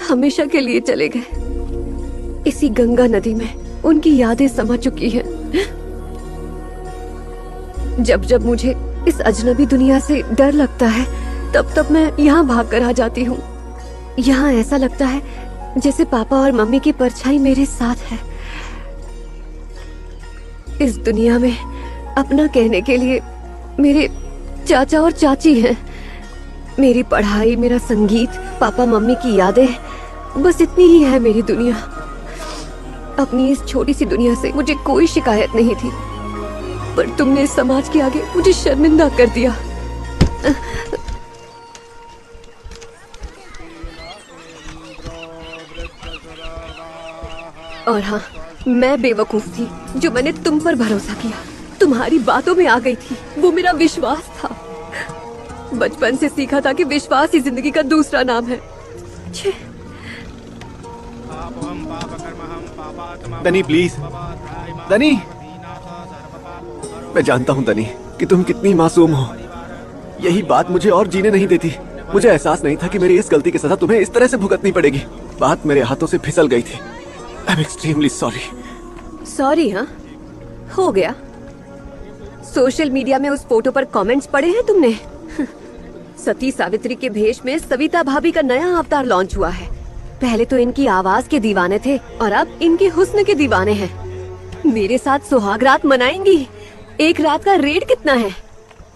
हमेशा के लिए चले गए। इसी गंगा नदी में उनकी यादें समा चुकी हैं। जब जब मुझे इस अजनबी दुनिया से डर लगता है, तब तब मैं यहाँ भाग कर आ जाती हूँ। यहाँ ऐसा लगता है जैसे पापा और मम्मी की परछाई मेरे साथ है। इस दुनिया में अपना कहने के लिए मेरे चाचा और चाची हैं। मेरी पढ़ाई, मेरा संगीत, पापा मम्मी की यादें, बस इतनी ही है मेरी दुनिया। अपनी इस छोटी सी दुनिया से मुझे कोई शिकायत नहीं थी, पर तुमने समाज के आगे मुझे शर्मिंदा कर दिया। और हाँ, मैं बेवकूफ थी जो मैंने तुम पर भरोसा किया, तुम्हारी बातों में आ गई थी। वो मेरा विश्वास था। बचपन से सीखा था कि विश्वास ही जिंदगी का दूसरा नाम है। दनी प्लीज, दनी। मैं जानता हूँ दनी कि तुम कितनी मासूम हो। यही बात मुझे और जीने नहीं देती। मुझे एहसास नहीं था कि मेरी इस गलती की सजा तुम्हें इस तरह से भुगतनी पड़ेगी। बात मेरे हाथों से फिसल गई थी। I am extremely sorry. Sorry? हाँ, हो गया। सोशल मीडिया में उस फोटो पर कमेंट्स पढ़े हैं तुमने? सती सावित्री के भेष में सविता भाभी का नया अवतार लॉन्च हुआ है। पहले तो इनकी आवाज के दीवाने थे और अब इनके हुस्न के दीवाने हैं। मेरे साथ सुहाग रात मनाएंगी। एक रात का रेट कितना है?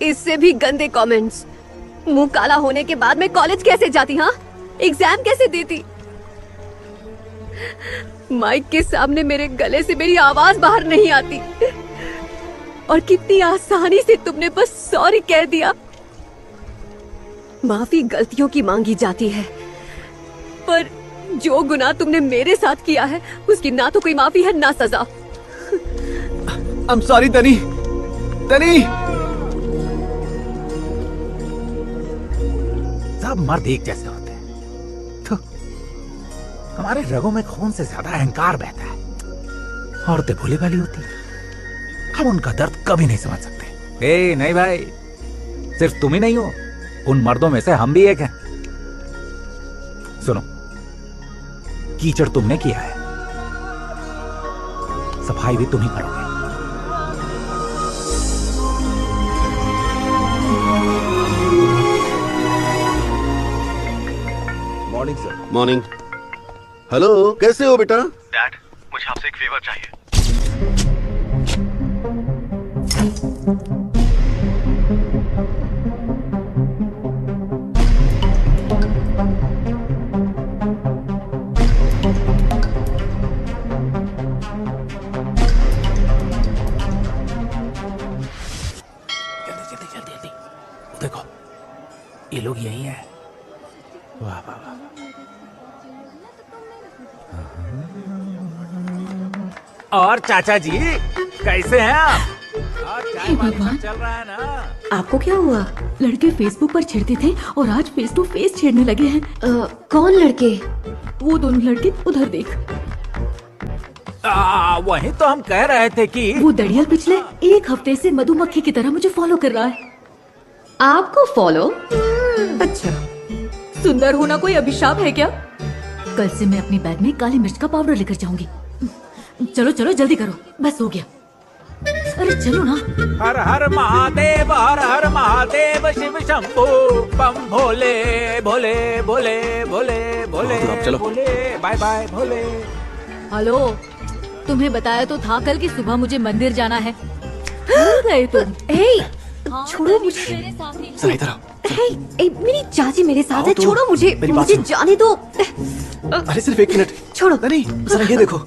इससे भी गंदे कमेंट्स। मुंह काला होने के बाद मैं कॉलेज कैसे जाती? हाँ, एग्जाम कैसे देती? माइक के सामने मेरे गले से मेरी आवाज बाहर नहीं आती, और कितनी आसानी से तुमने बस सॉरी कह दिया। माफी गलतियों की मांगी जाती है, पर जो गुनाह तुमने मेरे साथ किया है उसकी ना तो कोई माफी है ना सजा। आई एम सॉरी दनी। दनी, सब मर्द एक जैसे होते हैं। तो हमारे रगों में खून से ज्यादा अहंकार बहता है। औरतें भोली वाली होती है, हम उनका दर्द कभी नहीं समझ सकते। ए नहीं भाई, सिर्फ तुम ही नहीं हो, उन मर्दों में से हम भी एक हैं। सुनो, कीचड़ तुमने किया है, सफाई भी तुम ही करोगे। Morning sir. मॉर्निंग। हेलो, कैसे हो बेटा? डैड, मुझे आपसे एक फेवर चाहिए। जल्दी देखो, ये लोग यही हैं। वाह वाह वाह। और चाचा जी कैसे हैं आप? हे भगवान, चल रहा है ना? आपको क्या हुआ? लड़के फेसबुक पर छेड़ते थे और आज फेस टू फेस छेड़ने लगे हैं। कौन लड़के? वो दोनों लड़के, उधर देख। वही तो हम कह रहे थे कि वो दड़ियल पिछले 1 हफ्ते से मधुमक्खी की तरह मुझे फॉलो कर रहा है। आपको फॉलो? अच्छा, सुंदर होना कोई अभिशाप है क्या? कल से मैं अपनी बैग में काली मिर्च का पाउडर लेकर जाऊंगी। चलो चलो जल्दी करो, बस हो गया। अरे चलो ना। हर हर महादेव शिव शंभो बम भोले भोले भोले भोले भोले तो आप चलो। भोले बाय बाय भोले। हेलो, तुम्हें बताया तो था कल कि सुबह मुझे मंदिर जाना है। भूल गए तुम? छोड़ो मुझे। जरा इधर आओ। मेरी चाची मेरे साथ आओ है, तो, छोड़ो मुझे, मेरी बात मुझे सुनो। जाने दो। अरे सिर्फ 1 मिनट छोड़ो। नहीं, जरा ये देखो।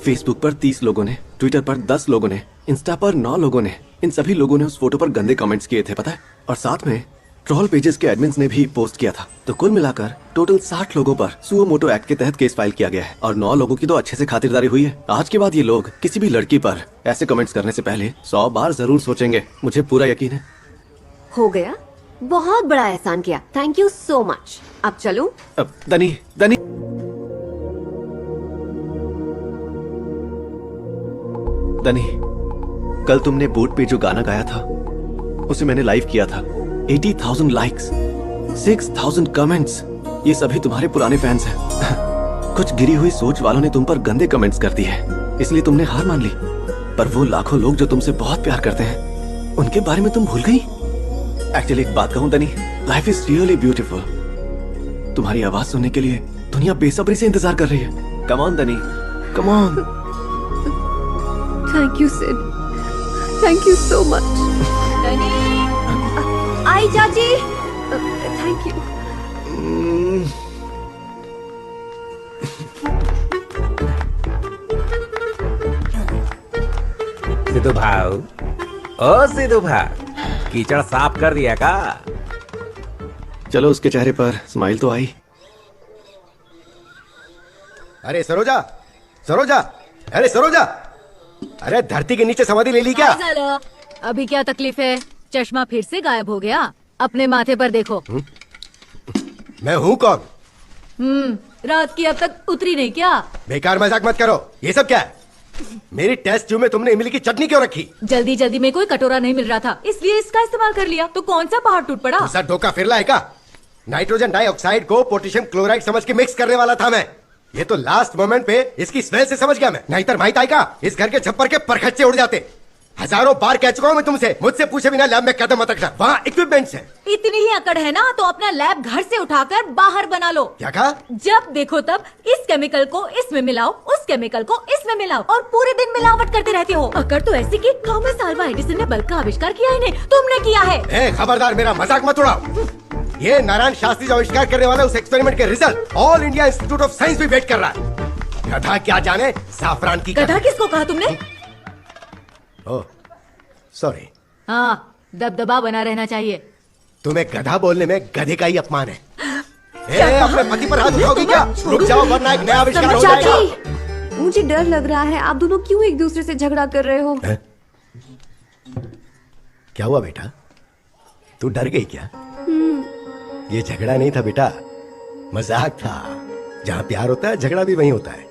फेसबुक पर 30 लोगों ने, ट्विटर पर 10 लोगों ने, इंस्टा पर 9 लोगों ने, इन सभी लोगों ने उस फोटो पर गंदे कमेंट्स किए थे, पता है? और साथ में ट्रोल पेजेस के एडमिन्स ने भी पोस्ट किया था। तो कुल मिलाकर टोटल 60 लोगों पर सुओ मोटो एक्ट के तहत केस फाइल किया गया है और 9 लोगों की तो अच्छे से खातिरदारी हुई है। आज के बाद ये लोग किसी भी लड़की पर ऐसे कमेंट्स करने से पहले 100 बार जरूर सोचेंगे, मुझे पूरा यकीन है। हो गया, बहुत बड़ा एहसान किया, थैंक यू सो मच। अब चलूं? अब दनी दनी दनी, कल तुमने बोर्ड पे जो गाना गाया था उसे मैंने लाइव किया था। 80,000 लाइक्स, 6,000 कमेंट्स, ये सभी तुम्हारे पुराने फैंस हैं। कुछ गिरी हुई सोच वालों ने तुम पर गंदे कमेंट्स कर दिए, इसलिए तुमने हार मान ली। पर वो लाखों लोग जो तुमसे बहुत प्यार करते हैं, उनके बारे में तुम भूल गई। एक्चुअली एक बात कहूं दनी, लाइफ इज रियली ब्यूटीफुल। तुम्हारी आवाज सुनने के लिए दुनिया बेसब्री से इंतजार कर रही है। Come on Danny, come on. Thank you Sid, thank you so much. आई चाची, थैंक यू। सिद्धू भाव, ओ सिद्धू भाव, कीचड़ साफ कर दिया का? चलो, उसके चेहरे पर स्माइल तो आई। अरे सरोजा, सरोजा, अरे सरोजा, अरे धरती के नीचे समाधि ले ली क्या? अभी क्या तकलीफ है? चश्मा फिर से गायब हो गया। अपने माथे पर देखो। मैं हूँ कौन? रात की अब तक उतरी नहीं क्या? बेकार मजाक मत करो। ये सब क्या है? मेरी टेस्ट ट्यूब में तुमने इमली की चटनी क्यों रखी? जल्दी जल्दी में कोई कटोरा नहीं मिल रहा था, इसलिए इसका इस्तेमाल कर लिया। तो कौन सा पहाड़ टूट पड़ा? सर धोखा फिर लाए का? नाइट्रोजन डाइऑक्साइड को पोटेशियम क्लोराइड समझ के मिक्स करने वाला था मैं। ये तो लास्ट मोमेंट पे इसकी स्मेल से समझ गया मैं। नहीं तो माहित आएगा, इस घर के छप्पर के परखच्चे उड़ जाते। हजारों बार कह चुका हूँ मैं तुमसे, मुझसे पूछे बिना लैब में कदम मत रखना, वहाँ इक्विपमेंट्स हैं। इतनी ही अकड़ है ना तो अपना लैब घर से उठाकर बाहर बना लो। क्या कहा? जब देखो तब इस केमिकल को इसमें मिलाओ, उस केमिकल को इसमें मिलाओ और पूरे दिन मिलावट करते रहते हो। अकड़ तो ऐसी कि थॉमस अल्वा एडिसन ने बल्ब का आविष्कार किया ही नहीं, तुमने किया है। खबरदार, मेरा मजाक मत उड़ाओ। ये नारायण शास्त्री जो आविष्कार करने वाला उस एक्सपेरिमेंट के result all India institute of science भी वेट कर रहा है। गधा क्या जाने साफरान की। गधा किसको कहा तुमने? Oh sorry. हाँ, दबदबा बना रहना चाहिए। तुम्हें गधा बोलने में गधे का ही अपमान है। अपने पति पर हाथ उठाओगी क्या? रुक जाओ वरना एक नया आविष्कार हो जाएगा। मुझे डर लग रहा है, आप दोनों क्यों एक दूसरे से झगड़ा कर रहे हो? क्या हुआ बेटा, तू डर गई क्या? ये झगड़ा नहीं था बेटा, मजाक था। जहाँ प्यार होता है झगड़ा भी वहीं होता है।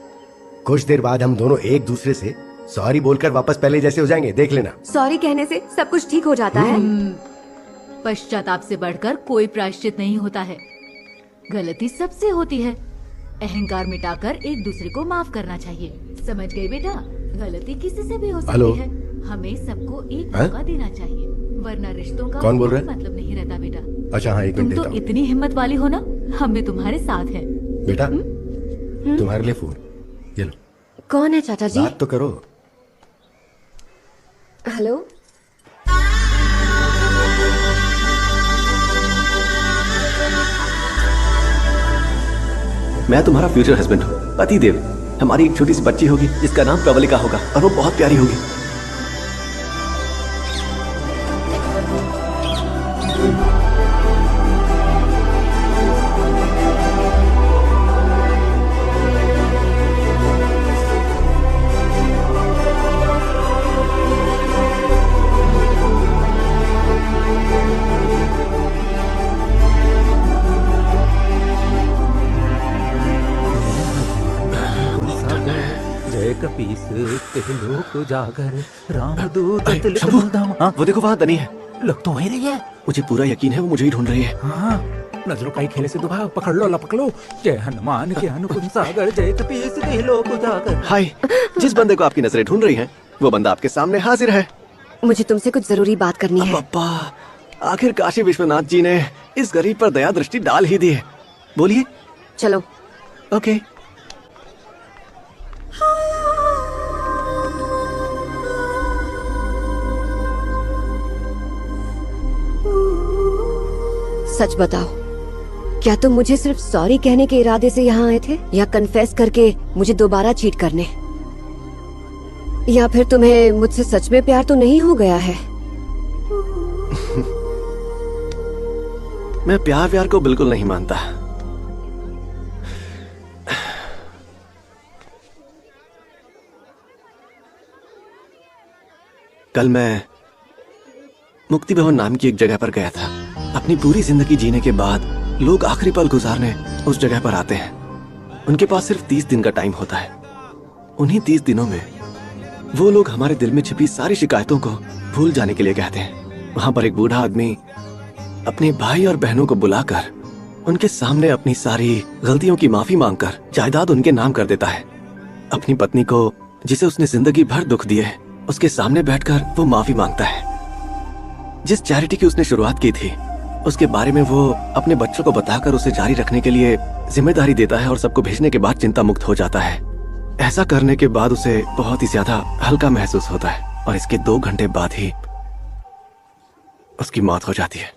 कुछ देर बाद हम दोनों एक दूसरे से सॉरी बोलकर वापस पहले जैसे हो जाएंगे, देख लेना। सॉरी कहने से सब कुछ ठीक हो जाता है। पश्चाताप से बढ़कर कोई प्रायश्चित नहीं होता है। गलती सबसे होती है, अहंकार मिटाकर एक दूसरे को माफ करना चाहिए। समझ गए बेटा? गलती किसी से भी हो सकती है, हमें सबको एक मौका देना चाहिए, वरना रिश्तों का कौन बोल रहा है? मतलब नहीं रहता बेटा। अच्छा हाँ, एक मिनट तुम देता तो हूँ। इतनी हिम्मत वाली हो ना, हम भी तुम्हारे साथ हैं। बेटा तुम्हारे लिए फोन, ये लो। कौन है चाचा जी? बात तो करो। हेलो, मैं तुम्हारा फ्यूचर हस्बैंड हूँ, पति देव। हमारी एक छोटी सी बच्ची होगी जिसका नाम प्रवलिका होगा और वो बहुत प्यारी होगी। लोग जागर राम दूत वो देखो वहाँ दनी है। लग तो वही रही है। मुझे पूरा यकीन है वो मुझे ही ढूंढ रही है। हाँ, नजरों का ही खेले से दुभा, पकड़ लो लपक लो। जय हनुमान के अनुकुंज सागर, जय कपीस लोग जागर। हाय, जिस बंदे को आपकी नजरें ढूंढ रही हैं वो बंदा आपके सामने हाजिर है। मुझे तुमसे कुछ जरूरी बात करनी है। पप्पा, आखिर काशी विश्वनाथ जी ने इस गरीब पर दया दृष्टि डाल ही दी है। बोलिए। चलो। ओके। सच बताओ, क्या तुम मुझे सिर्फ सॉरी कहने के इरादे से यहाँ आए थे, या कन्फेस करके मुझे दोबारा चीट करने? या फिर तुम्हें मुझसे सच में प्यार तो नहीं हो गया है? मैं प्यार को बिल्कुल नहीं मानता। कल मैं मुक्ति भवन नाम की एक जगह पर गया था। अपनी पूरी जिंदगी जीने के बाद लोग आखिरी पल गुजारने उस जगह पर आते हैं। उनके पास सिर्फ 30 दिन का टाइम होता है। उन्हीं 30 दिनों में वो लोग हमारे दिल में छिपी सारी शिकायतों को भूल जाने के लिए कहते हैं। वहां पर एक बूढ़ा आदमी अपने भाई और बहनों को बुलाकर उनके सामने अपनी सारी गलतियों की माफी मांगकर जायदाद उनके नाम कर देता है। अपनी पत्नी को, जिसे उसने जिंदगी भर दुख दिए, उसके सामने बैठकर वो माफी मांगता है। जिस चैरिटी की उसने शुरुआत की थी, उसके बारे में वो अपने बच्चों को बताकर उसे जारी रखने के लिए जिम्मेदारी देता है और सबको भेजने के बाद चिंता मुक्त हो जाता है। ऐसा करने के बाद उसे बहुत ही ज्यादा हल्का महसूस होता है और इसके 2 घंटे बाद ही उसकी मौत हो जाती है।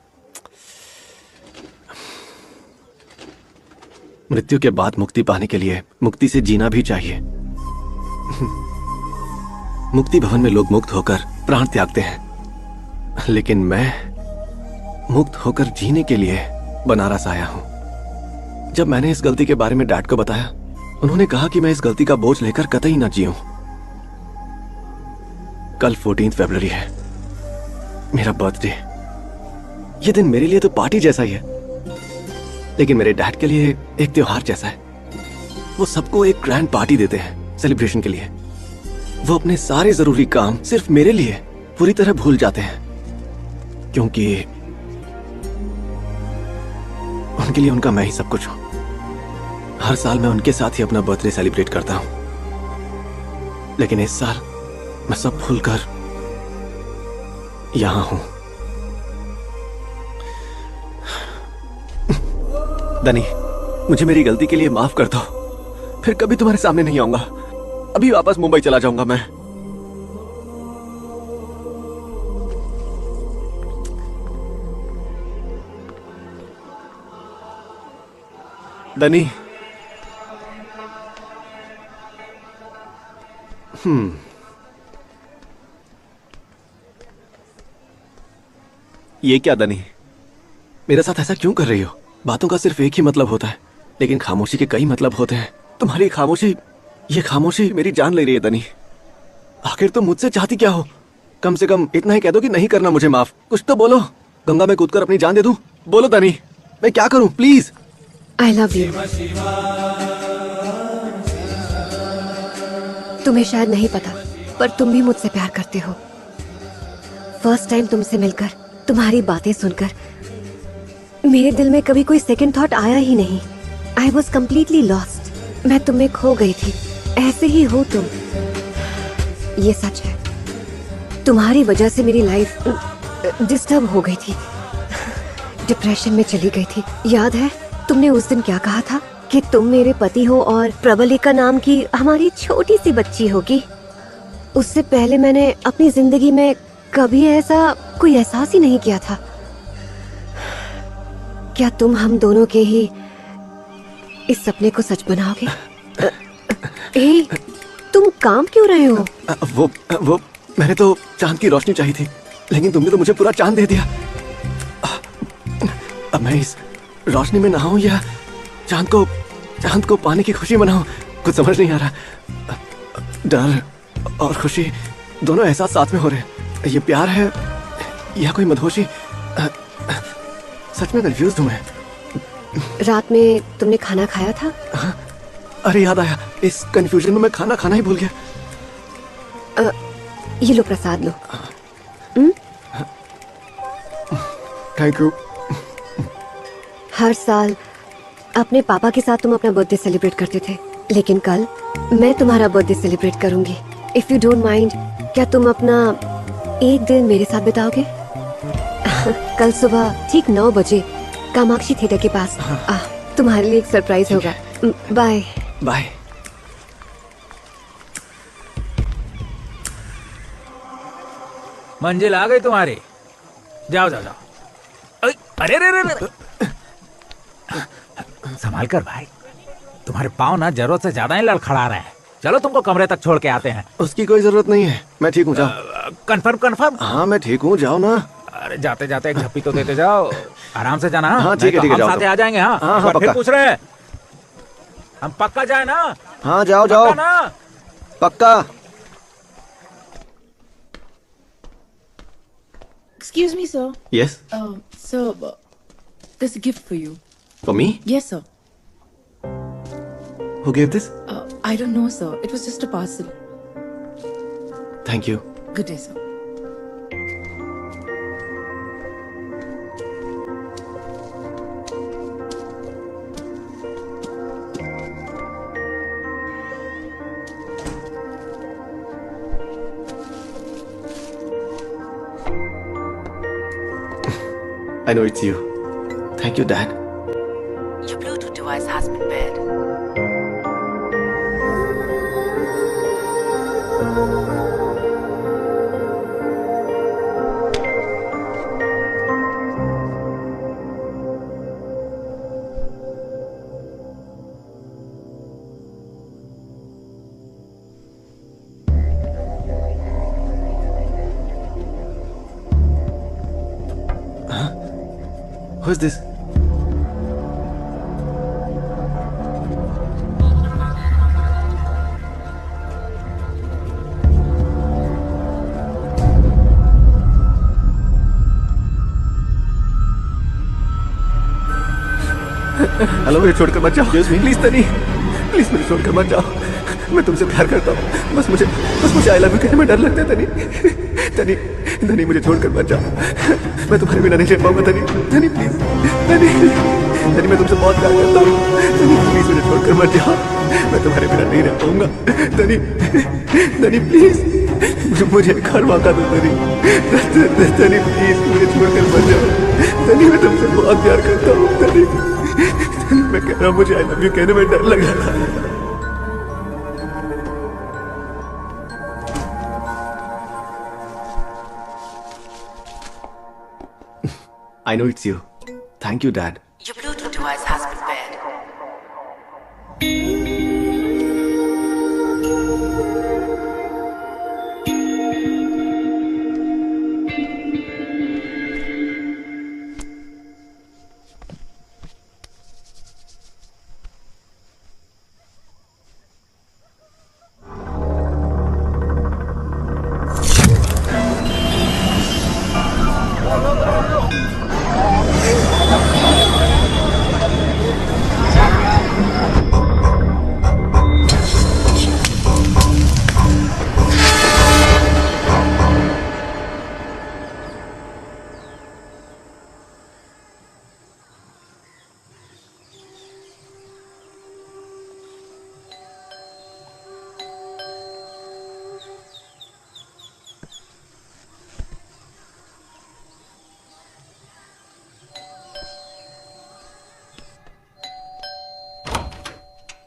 मृत्यु के बाद मुक्ति पाने के लिए मुक्ति से जीना भी चाहिए। मुक्ति भवन में लोग मुक्त होकर प्राण त्यागते हैं, लेकिन मैं मुक्त होकर जीने के लिए बनारस आया हूं। जब मैंने इस गलती के बारे में डैड को बताया, उन्होंने कहा कि मैं इस गलती का बोझ लेकर कतई ना जीऊं। कल 14 फरवरी है, मेरा बर्थडे। ये दिन मेरे लिए तो पार्टी जैसा ही है, लेकिन मेरे डैड के लिए एक त्योहार जैसा है। वो सबको एक ग्रैंड पार्टी देते हैं सेलिब्रेशन के लिए। वो अपने सारे जरूरी काम सिर्फ मेरे लिए पूरी तरह भूल जाते हैं, क्योंकि उनके लिए उनका मैं ही सब कुछ हूं। हर साल मैं उनके साथ ही अपना बर्थडे सेलिब्रेट करता हूं, लेकिन इस साल मैं सब भूलकर यहां हूं। दनी, मुझे मेरी गलती के लिए माफ कर दो। फिर कभी तुम्हारे सामने नहीं आऊंगा। अभी वापस मुंबई चला जाऊंगा मैं। दनी, ये क्या दनी? मेरे साथ ऐसा क्यों कर रही हो? बातों का सिर्फ एक ही मतलब होता है, लेकिन खामोशी के कई मतलब होते हैं। तुम्हारी खामोशी, ये खामोशी मेरी जान ले रही है दनी। आखिर तुम मुझसे चाहती क्या हो? कम से कम इतना ही कह दो कि नहीं करना मुझे माफ। कुछ तो बोलो। गंगा में कूदकर अपनी जान दे दूं? बोलो दनी, मैं क्या करूं? प्लीज। I love you। तुम्हें शायद नहीं पता, पर तुम भी मुझसे प्यार करते हो। फर्स्ट टाइम तुमसे मिलकर, तुम्हारी बातें सुनकर मेरे दिल में कभी कोई सेकंड थॉट आया ही नहीं। I was completely lost। मैं तुम्हें खो गई थी। ऐसे ही हो तुम। ये सच है। तुम्हारी वजह से मेरी लाइफ डिस्टर्ब हो गई थी, डिप्रेशन में चली गई थी। याद है तुमने उस दिन क्या कहा था कि तुम मेरे पति हो और प्रबलिका नाम की हमारी छोटी सी बच्ची होगी। उससे पहले मैंने अपनी जिंदगी में कभी ऐसा कोई एहसास ही नहीं किया था। क्या तुम हम दोनों के ही इस सपने को सच बनाओगे? ए, तुम काम क्यों रहे हो? वो मैंने तो चांद की रोशनी चाहिए थी, लेकिन तुमने तो मुझे पूरा चांद दे दिया। अब मैं इस रोशनी में नहाऊं या चांद को पाने की खुशी मनाऊं, कुछ समझ नहीं आ रहा। डर और खुशी दोनों एहसास साथ में हो रहे हैं। ये प्यार है या कोई मदहोशी? सच में कंफ्यूज हूं मैं। रात में तुमने खाना खाया था? अरे याद आया, इस कंफ्यूजन में मैं खाना खाना ही भूल गया। ये लो प्रसाद लो। Thank you. हर साल अपने पापा के साथ तुम अपना बर्थडे सेलिब्रेट करते थे, लेकिन कल मैं तुम्हारा बर्थडे सेलिब्रेट करूंगी। इफ यू डोंट माइंड, क्या तुम अपना एक दिन मेरे साथ बिताओगे? कल सुबह ठीक 9 बजे कामाक्षी थिएटर के पास। तुम्हारे लिए एक सरप्राइज होगा। Bye bye. मंजिल आ गई तुम्हारी। जाओ जाओ जाओ। अरे अरे अरे संभाल कर भाई, तुम्हारे पाँव ना जरूरत से ज्यादा ही लड़खड़ा रहे हैं। चलो तुमको कमरे तक छोड़ के आते हैं। उसकी कोई जरूरत नहीं है, मैं ठीक हूँ, जाओ। Confirm confirm? हाँ मैं ठीक हूँ, जाओ ना। अरे जाते जाते एक झप्पी तो देते जाओ। आराम से जाना। हाँ ठीक है ठीक है, जाओ। साथ आ जाएंगे। हाँ हाँ फिर पक्का। पूछ रहे हैं हम, पक्का जाए ना? हाँ जाओ जाओ पक्का ना? पक्का। Excuse me, sir. Yes. Sir, there's a gift for you. For me? Yes, sir. Who gave this? I don't know, sir. It was just a parcel. Thank you. Good day, sir. I know it's you. Thank you, Dad. Your Bluetooth device has been paired. Who is this? Hello, मुझे छोड़कर मत जाओ। Please तनी, please मुझे छोड़कर मत जाओ। मैं तुमसे प्यार करता हूँ। बस मुझे आई लव यू कहने में डर लगता है। तनी तनी तनी मुझे छोड़कर मत जाओ। मैं तुम्हारे बिना नहीं रह पाऊंगा। तनी तनी प्लीज, तनी तनी मैं तुमसे बहुत प्यार करता हूँ। तनी प्लीज मुझे छोड़कर मत जाओ। मैं तुम्हारे बिना नहीं रह पाऊंगा। तनी तनी प्लीज मुझे एक और मौका दो। तनी प्लीज मुझे छोड़कर मत जाओ। तनी मैं तुमसे बहुत प्यार करता हूँ। तनी मैं कह रहा हूँ, मुझे आई लव यू कहने में डर लग रहा था। I know it's you. Thank you, Dad. Your Bluetooth device has been paired.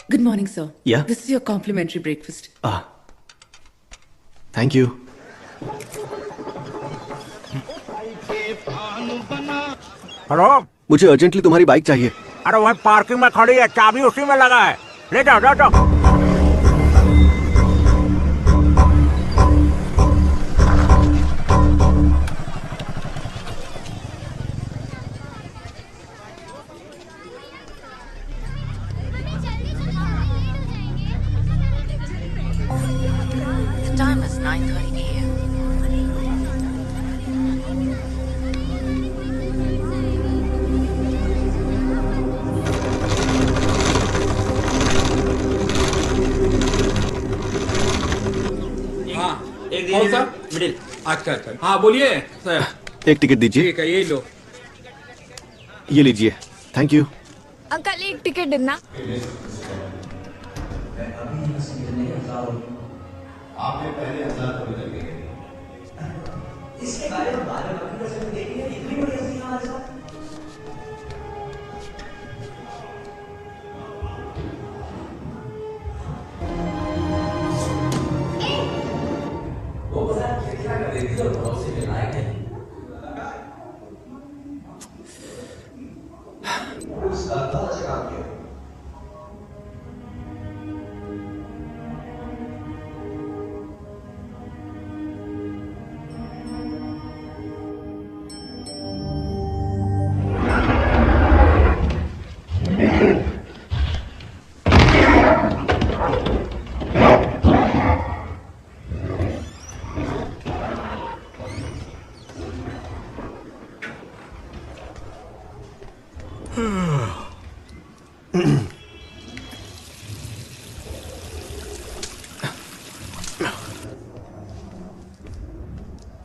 Good morning, sir. Yeah? This is your complimentary breakfast. Thank you. Hello, मुझे अर्जेंटली तुम्हारी बाइक चाहिए। अरे वहीं पार्किंग में खड़ी है, चाबी उसी में लगा है। ले जाओ जाओ जाओ। The time is 9:30 a.m. कौन सा? मिडिल। अच्छा अच्छा, हाँ बोलिए सर। एक टिकट दीजिए। ठीक है, ये लो। ये लीजिए। Thank you. अंकल एक टिकट देना।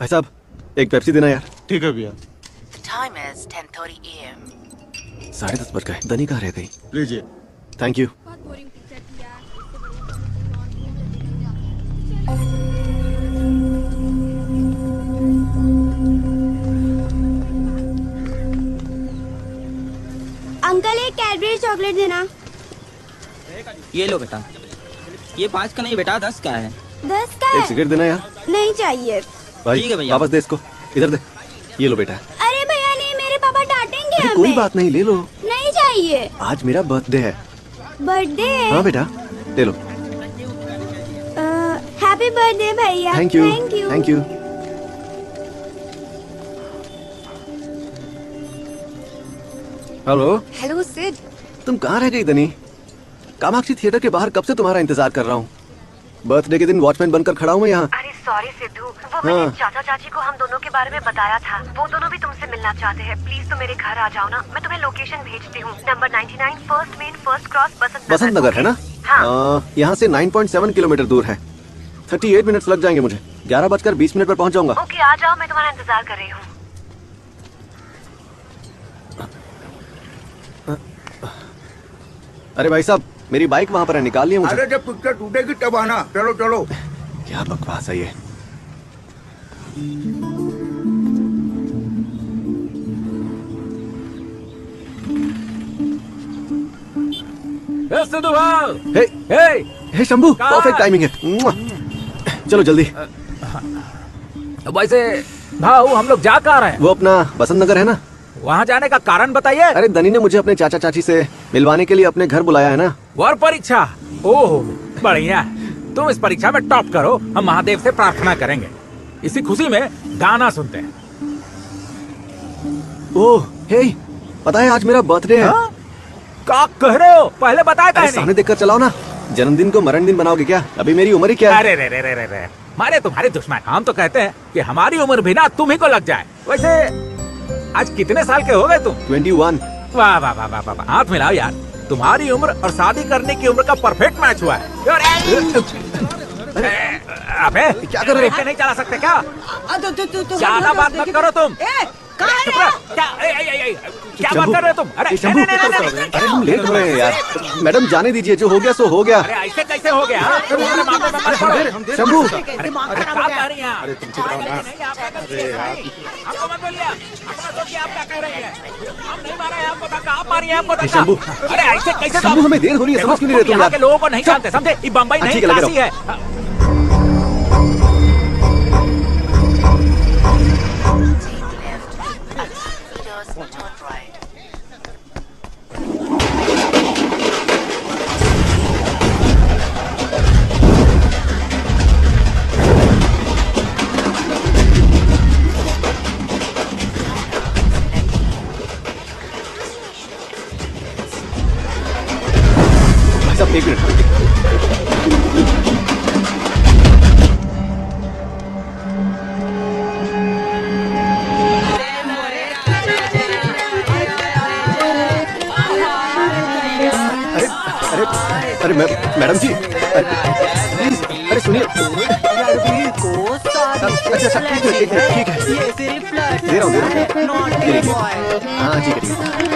भाई साहब एक पेप्सी देना यार। ठीक है भैया। Time is 10:30 a.m. 10:30 बज गए। दनी कहाँ रह गई? लीजिए। Thank you. अंकल एक कैडबरी चॉकलेट देना। ये लो बेटा। ये 5 का नहीं बेटा 10 का है। 10 का एक है? सिगरेट देना यार। नहीं चाहिए। भाई ठीक है भैया। वापस दे इसको। इधर दे। ये लो बेटा। अरे भैया नहीं, मेरे पापा डांटेंगे अरे हमें। कोई बात नहीं, ले लो। नहीं चाहिए। आज मेरा बर्थडे है। बर्थडे? हाँ बेटा ले लो। हैप्पी बर्थडे भैया। Thank you. Thank you. Thank you. Hello. Hello Sid. तुम कहाँ रह गई दनी? कामाक्षी थिएटर के बाहर कब से तुम्हारा इंतजार कर रहा हूँ। बर्थडे के दिन वॉचमैन बनकर खड़ा हूँ मैं यहाँ। अरे सॉरी सिद्धू, वो हाँ। मैंने चाचा चाची को हम दोनों के बारे में बताया था। वो दोनों भी तुमसे मिलना चाहते हैं। प्लीज तुम मेरे घर आ जाओ ना, मैं तुम्हें लोकेशन भेजती हूँ। Number 99 first main first cross Basant Nagar है ना? हाँ। यहाँ से 9.7 किलोमीटर दूर है। 38 मिनट्स लग जाएंगे मुझे। 11:20 पर पहुँच जाऊंगा। ओके आ जाओ, मैं तुम्हारा इंतजार कर रही हूँ। अरे भाई साहब मेरी बाइक वहाँ पर है, निकाल लिया मुझे। अरे जब पिक्चर टूटेगी तब आना। चलो चलो। क्या बकवास है ये। सिद्धू भाई। हे शंभू, परफेक्ट टाइमिंग है। मुआ। चलो जल्दी। वैसे भाऊ हम लोग जा कहाँ रहे हैं? वो अपना बसंत नगर है ना, वहाँ जाने का कारण बताइए। अरे दनी ने मुझे अपने चाचा चाची से मिलवाने के लिए अपने घर बुलाया है ना। वर परीक्षा? ओह बढ़िया। तुम इस परीक्षा में टॉप करो, हम महादेव से प्रार्थना करेंगे। इसी खुशी में गाना सुनते हैं। ओह हे, पता है आज मेरा बर्थडे है। क्या कह रहे हो? पहले बताया था। सामने देखकर चलाओ ना। जन्मदिन को मरण दिन बनाओगे क्या? अभी मेरी उम्र ही क्या है? अरे रे रे रे रे रे, मारे तुम्हारे दुश्मन। हम तो कहते हैं कि हमारी उम्र भी ना तुम ही को लग जाए। वैसे आज कितने साल के हो गए तुम? 21। वाह वाह वाह वाह वाह, हाथ मिलाओ यार। तुम्हारी उम्र और शादी करने की उम्र का परफेक्ट मैच हुआ है। अबे क्या कर रहे हो? नहीं चला सकते क्या? ज्यादा बात मत करो तुम। चुप रहो। क्या बात कर रहे हो तुम? अरे अरे हम लेट हो रहे हैं यार। मैडम जाने दीजिए, जो हो गया सो हो गया। अरे ऐसे कैसे हो गया? तुम्हारे मामले में मत पड़ो। शंभू। अरे क्या कह रही हैं? अरे तुम चुप रहो ना। हमको मत बोलिए। अपना सोचिए आप क्या कह रही हैं। हम नहीं मारे हैं आपको धक्का, आप मारी हैं आपको धक्का। शंभू। अरे ऐसे कैसे? शंभू हमें देर हो रही है, समझ क्यों नहीं रहे तुम यहाँ यार? के लोगों को नहीं जानते, समझे? ये बम्बई नहीं काशी है। सब एक मिनट। अरे मैडम जी प्लीज, अरे सुनिए। अच्छा ठीक है दे रहा हूँ। हाँ ठीक है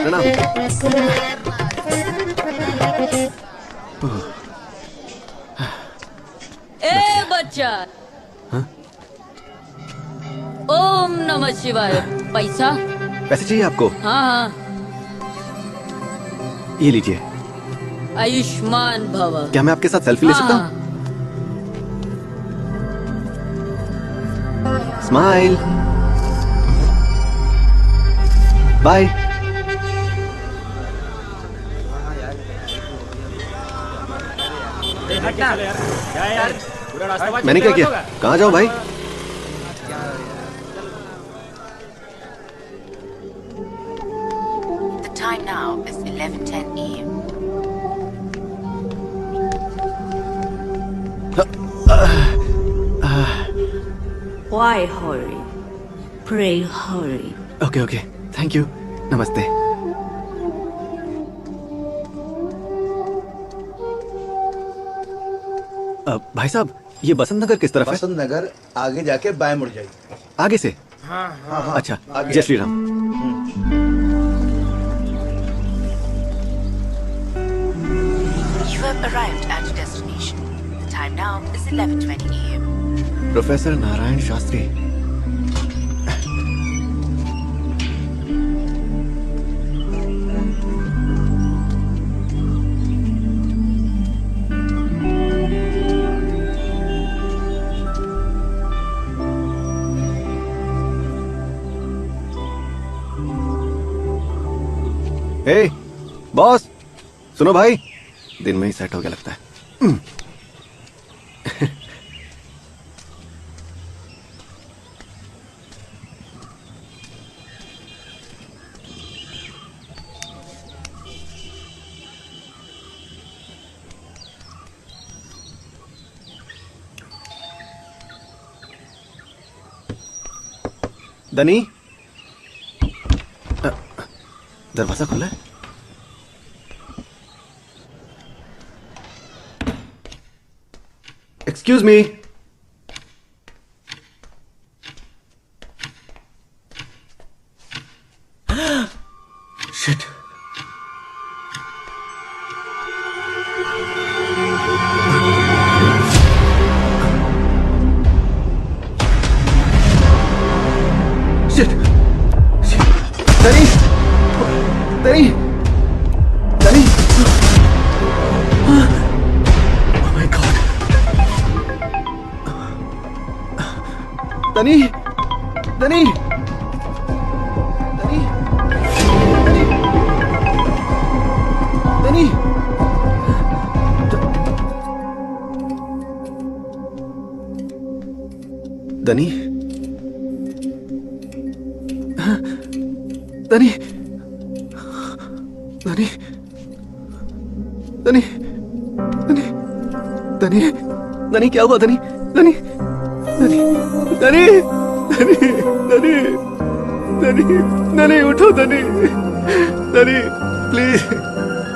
प्रणाम। समाचार। हाँ? ओम नमः शिवाय। पैसा? पैसे चाहिए आपको? हाँ हाँ। ये लीजिए। आयुष्मान भव। क्या मैं आपके साथ सेल्फी ले सकता हूँ? स्माइल। बाय। मैंने क्या किया? कहाँ जाऊँ भाई? The time now is 11:10 a.m. Why hurry? Pray hurry. Okay okay, thank you. नमस्ते। भाई साहब, ये बसंत नगर किस तरफ है? बसंत नगर आगे जाके बाएं मुड़ जाएगी। आगे से? हाँ हाँ। अच्छा, जय Shri Ram. You have arrived at your destination. The time now is 11:20 a.m. Professor Narayan Shastri. Hey boss, सुनो भाई, दिन में ही सेट हो गया लगता है। दनी, दरवाजा खुला है? Excuse me. शिट। शिट। दनी, दनी, दनी। Oh my God. दनी, दनी, दनी, दनी, दनी, दनी, दनी, दनी, दनी, दनी, दनी, दनी, क्या हुआ दनी? दनी, दनी, दनी, दनी, दनी, दनी, दनी, उठो दनी, दनी, प्लीज,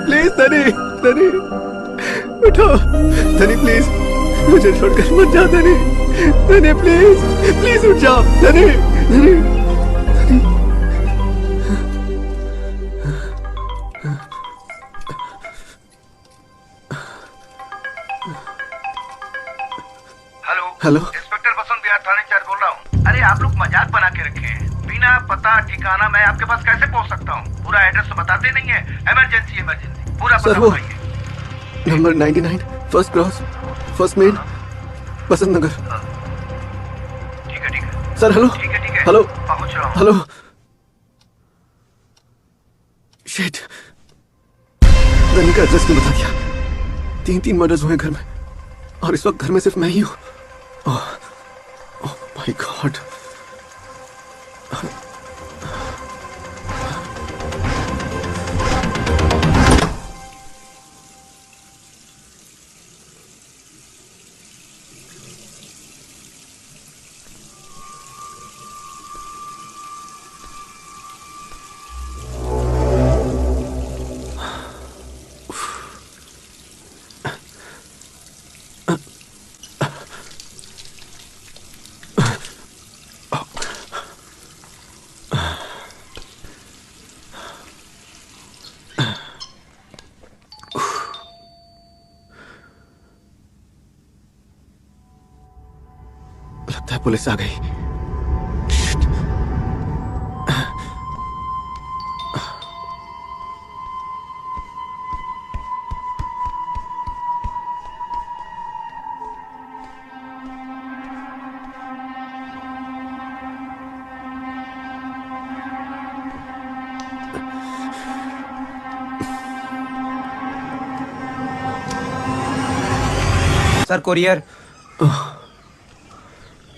प्लीज दनी, दनी, उठो दनी, प्लीज, मुझे छोड़कर मत जाओ दनी, दनी, प्लीज, प्लीज उठ जाओ दनी, दनी, दनी। हेलो, इंस्पेक्टर बसंत बिहार थाने इंचार्ज बोल रहा हूँ। अरे आप लोग मजाक बना के रखे हैं। बिना पता ठिकाना मैं आपके पास कैसे पहुँच सकता हूँ? पूरा एड्रेस तो बताते नहीं है। इमरजेंसी इमरजेंसी, पूरा सर पता वो बताइए। Number 99 first cross first main Basant Nagar. ठीक है सर हेलो, ठीक है हेलो, पहुँच रहा हूँ। हेलो। शिट, दनी का एड्रेस नहीं बता दिया। 3 मर्डर्स हुए घर में और इस वक्त घर में सिर्फ मैं ही हूँ। Oh my God. लगता है पुलिस आ गई। Sir courier.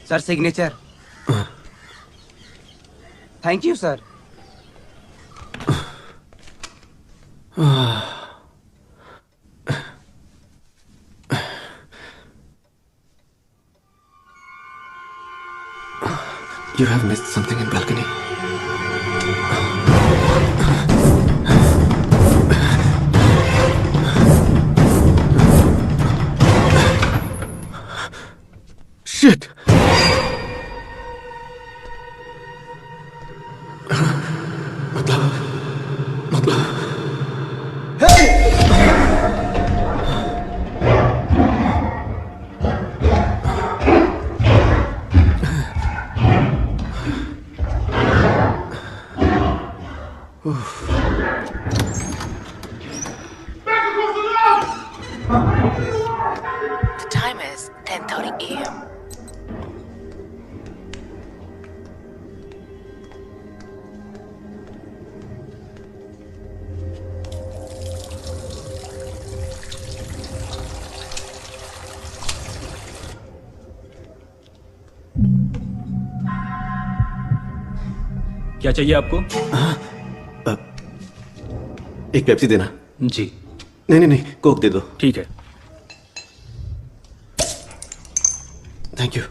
Sir signature. Thank you sir. You have missed something in balcony. Shit! मतलब The time is 10:30 a.m. क्या चाहिए आपको? एक पेप्सी देना। जी। नहीं, कोक दे दो। ठीक है। Thank you.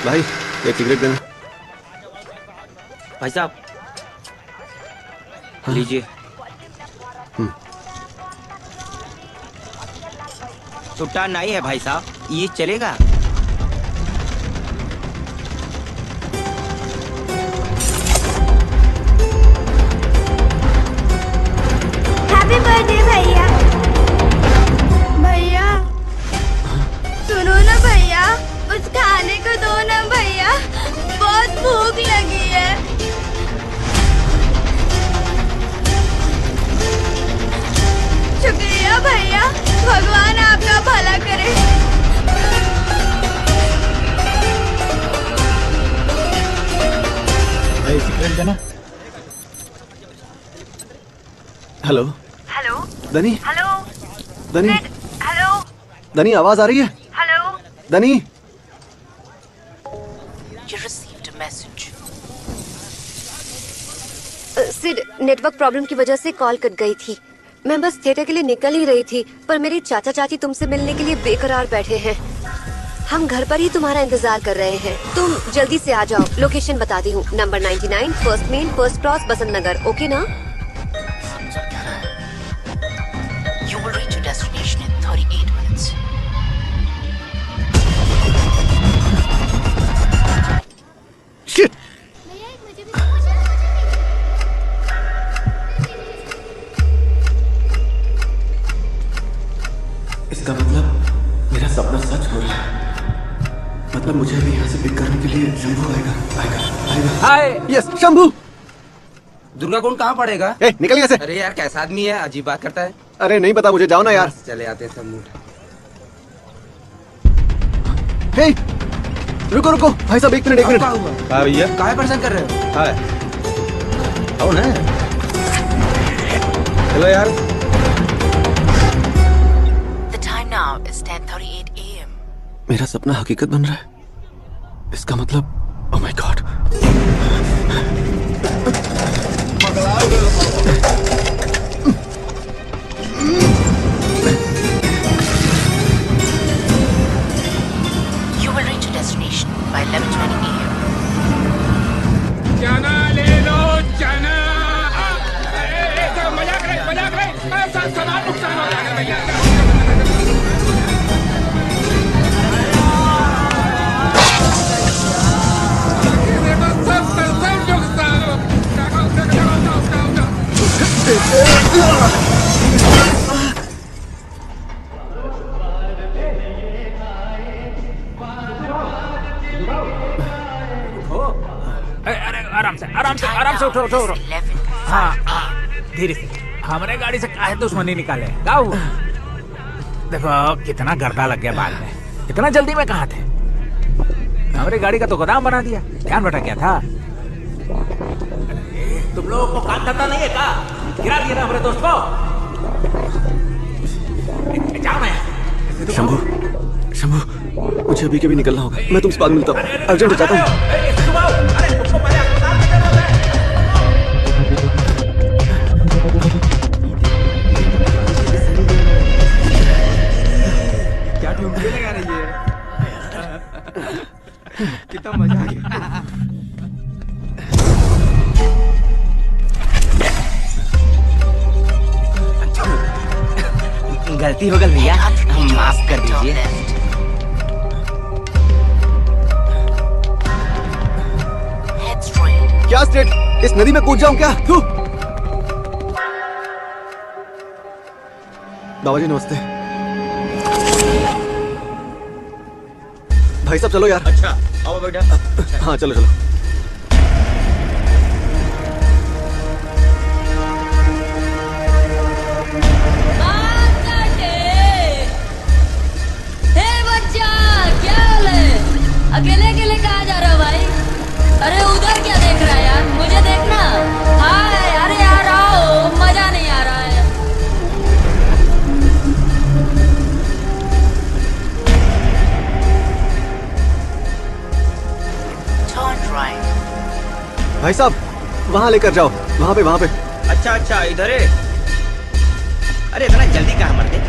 भाई एक सिगरेट देना। भाई साहब लीजिए। छुट्टा नहीं है भाई साहब, ये चलेगा? हैप्पी बर्थडे भैया। भैया सुनो ना भैया, कुछ खाने को दो ना भैया, बहुत भूख लगी है। शुक्रिया भैया, भगवान आपका भला करे। सिगरेट देना। हेलो हेलो दनी। हेलो दनी। हेलो दनी आवाज आ रही है? हेलो दनी। You received a message. Sid, network problem की वजह से कॉल कट गई थी। मैं बस थिएटर के लिए निकल ही रही थी, पर मेरे चाचा चाची तुमसे मिलने के लिए बेकरार बैठे हैं। हम घर पर ही तुम्हारा इंतजार कर रहे हैं। तुम जल्दी से आ जाओ। लोकेशन बताती हूँ, number 99, first main, first cross, Basant Nagar. Okay ना? You will reach your destination in 38 minutes. Shit! इसका मतलब मेरा सपना सच हो रहा है। मतलब मुझे अभी यहाँ से पिक करने के लिए शंभू आएगा। हाय। यस शंभू। दुर्गा कुंड कहाँ पड़ेगा? ए, निकल यहाँ से। अरे यार कैसा आदमी है, अजीब बात करता है। अरे नहीं पता मुझे, जाओ ना यार। चले आते हैं सब लोग। हे, रुको रुको भाई साहब, एक मिनट। हाँ भैया, काहे परेशान कर रहे हो? हाय कौन है? हेलो यार। The time now is 10:38 a.m. मेरा सपना हकीकत बन रहा है। इसका मतलब oh my God. You will reach your destination by 11:20 a.m. चना ले लो चना। मजाक रहे, सामान नुकसान हो जाएगा भैया। आराम से उठो उठो। हाँ हाँ धीरे से। हमारे गाड़ी से काहे दुश्मनी निकाले गाऊ। देखो कितना गर्दा लग गया बाल में। इतना जल्दी में कहाँ थे? हमारे गाड़ी का तो गोदाम बना दिया। ध्यान भटक गया था। तुम लोगों को काम धंधा नहीं है का? गिरा दिया ना हमारे दोस्त को। जाओ मैं। शंभू शंभू मुझे अभी के भी निकलना होगा। मैं तुमसे बाद में मिलता हूँ। अर्जेंट चाहता हूँ। क्या ठुमके लगा रही है? कितना मजा आ गया। गलती हो गई भैया, हम माफ कर दीजिए। क्या स्ट्रेट? इस नदी में कूद जाऊं क्या? बाबा जी नमस्ते। भाई साहब चलो यार। अच्छा आओ बेटा। हाँ चलो चलो। अकेले अकेले कहाँ जा रहा हो भाई? अरे उधर क्या देख रहा है यार? मुझे देखना। हाय अरे यार आओ, मजा नहीं आ रहा है। भाई साहब वहाँ लेकर जाओ। वहाँ पे। अच्छा अच्छा इधर है। अरे इतना जल्दी कहाँ मर गए?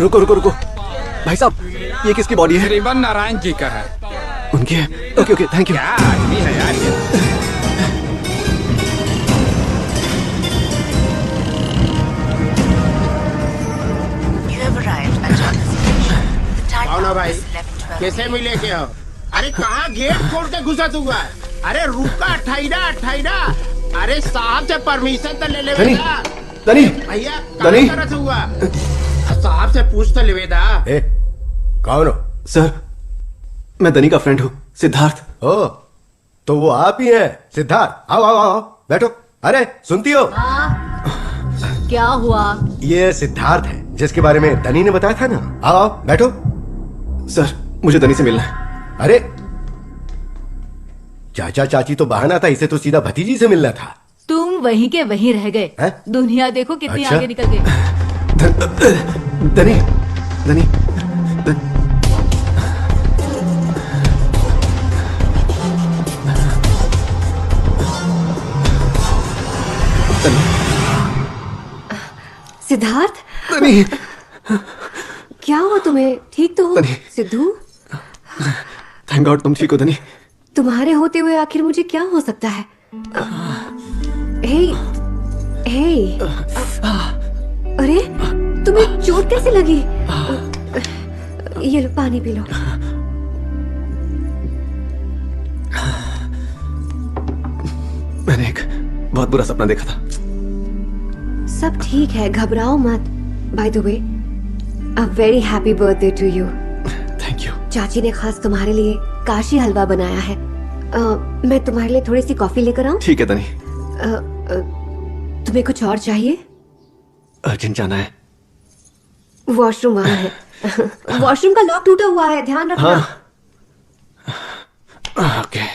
रुको भाई साहब ये किसकी बॉडी है? श्रीमान नारायण जी का है। उनकी है? Okay thank you. क्या आदमी है यार ये। कौन है भाई? कैसे मिले के हो? अरे कहाँ गेट खोल के घुसा हुआ है? अरे रुका ठहरा। अरे साहब से परमिशन तो ले ले दनी भैया। दनी करत हुआ साहब से पूछ तो लेवेदा। कौन हो? सर मैं दनी का फ्रेंड हूँ, सिद्धार्थ। ओ तो वो आप ही हैं सिद्धार्थ। आओ बैठो। अरे सुनती हो? क्या हुआ? ये सिद्धार्थ है जिसके बारे में दनी ने बताया था ना। आओ बैठो। सर मुझे दनी से मिलना है। अरे चाचा चाची तो बहाना था, इसे तो सीधा भतीजी से मिलना था। तुम वहीं के वहीं रह गए। दुनिया देखो कितनी अच्छा? आगे निकल गई। दनी सिद्धार्थ दनी क्या हुआ तुम्हें? ठीक तो हो दनी। सिद्धू? थैंक गॉड तुम ठीक हो दनी। तुम्हारे होते हुए आखिर मुझे क्या हो सकता है? हे अरे तुम्हें चोट कैसे लगी? ये लो पानी पी लो। मैंने एक बहुत बुरा सपना देखा था। सब ठीक है, घबराओ मत। By the way a very happy birthday to you. Thank you. चाची ने खास तुम्हारे लिए काशी हलवा बनाया है। मैं तुम्हारे लिए थोड़ी सी कॉफी लेकर आऊं? ठीक है दनी। तुम्हें कुछ और चाहिए? अर्जेंट जाना है। वॉशरूम वहाँ है। वॉशरूम का लॉक टूटा हुआ है, ध्यान रखना। हाँ ओके।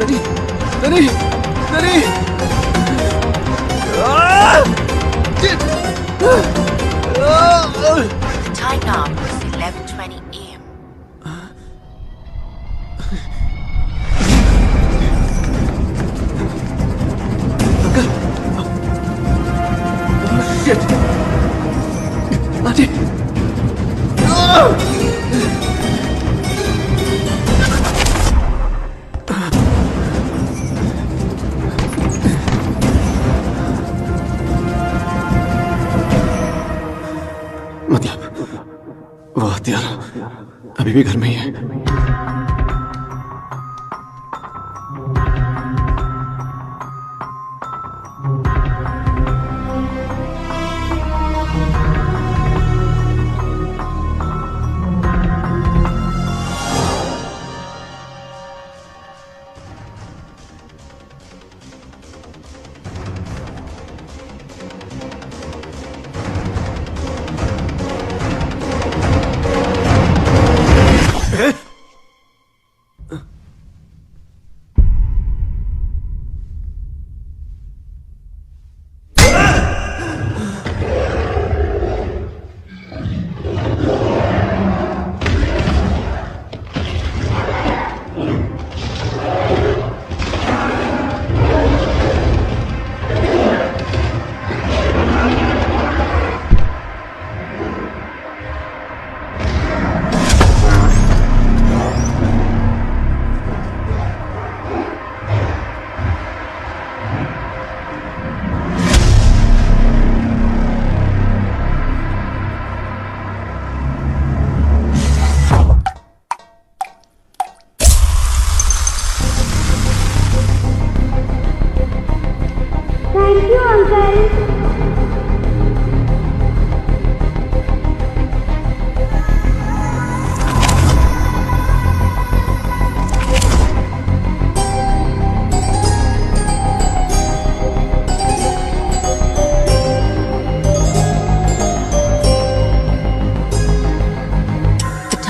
दनी, दनी, दनी। The time now is 11:20 a.m. Shit! Auntie! मतलब वो हत्यारा अभी भी घर में ही है।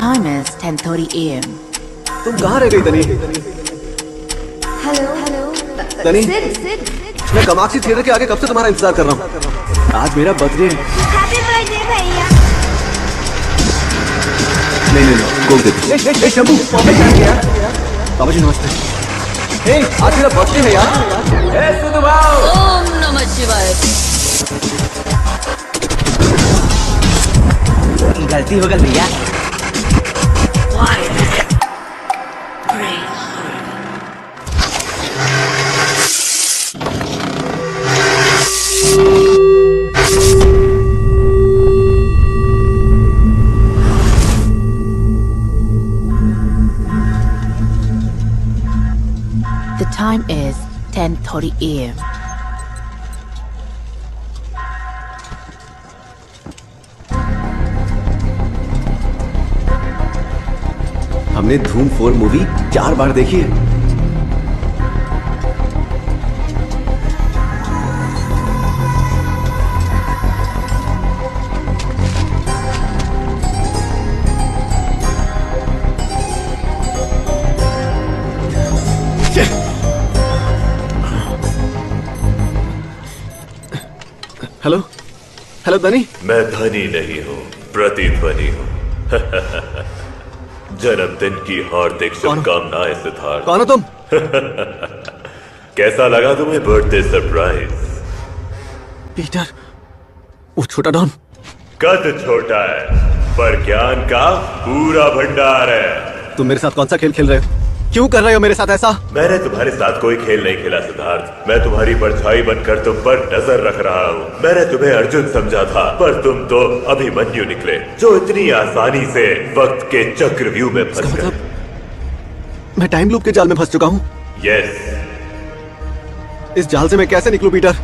Time is 10:30 a.m. तुम कहाँ रह गई दनी? हेलो हेलो दनी? सिड मैं कामाक्षी थिएटर के आगे कब से तुम्हारा इंतजार कर रहा हूँ। आज मेरा बर्थडे है। हैप्पी बर्थडे भैया। नहीं कोक दे। शंभू बाबा जी नमस्ते। आज मेरा बर्थडे है यार। ओम नमः शिवाय। गलती हो गई भैया। The time is 10:30 a.m. हमने धूम 4 मूवी 4 बार देखी है। हेलो हेलो धनी। मैं धनी नहीं हूँ, प्रतिध्वनि हूँ। जन्मदिन की हार्दिक शुभकामनाएं सिद्धार्थ। कौन हो तुम? कैसा लगा तुम्हें बर्थडे सरप्राइज? पीटर, वो छोटा डॉन। कद छोटा है पर ज्ञान का पूरा भंडार है। तुम मेरे साथ कौन सा खेल खेल रहे हो? क्यों कर रहे हो मेरे साथ ऐसा? मैंने तुम्हारे साथ कोई खेल नहीं खेला सिद्धार्थ। मैं तुम्हारी परछाई बनकर तुम पर नजर रख रहा हूँ। मैंने तुम्हें अर्जुन समझा था पर तुम तो अभिमन्यु निकले, जो इतनी आसानी से वक्त के चक्रव्यूह में फंस गए। मैं टाइम लूप के जाल में फंस चुका हूँ। यस। इस जाल से मैं कैसे निकलूं पीटर?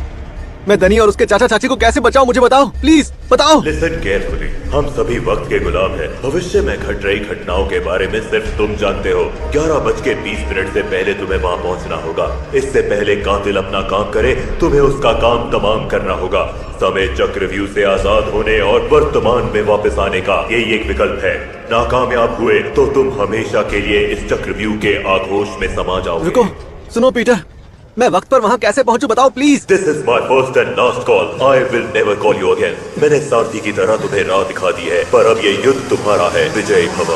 मैं दनी और उसके चाचा चाची को कैसे बचाऊं? मुझे बताओ, प्लीज बताओ। लिसन केयरफुली, हम सभी वक्त के गुलाम हैं। भविष्य में घट रही घटनाओं के बारे में सिर्फ तुम जानते हो। 11:20 से पहले तुम्हें वहाँ पहुँचना होगा। इससे पहले कातिल अपना काम करे, तुम्हें उसका काम तमाम करना होगा। समय चक्रव्यूह से आजाद होने और वर्तमान में वापस आने का यही एक विकल्प है। नाकामयाब हुए तो तुम हमेशा के लिए इस चक्रव्यूह के आघोष में समा जाओगे। रुको, सुनो पीटर, मैं वक्त पर वहाँ कैसे पहुँचूं बताओ please. This is my first and last call. I will never call you again. मैंने सारथी की तरह तुम्हें राह दिखा दी है, पर अब ये युद्ध तुम्हारा है। विजयी भव।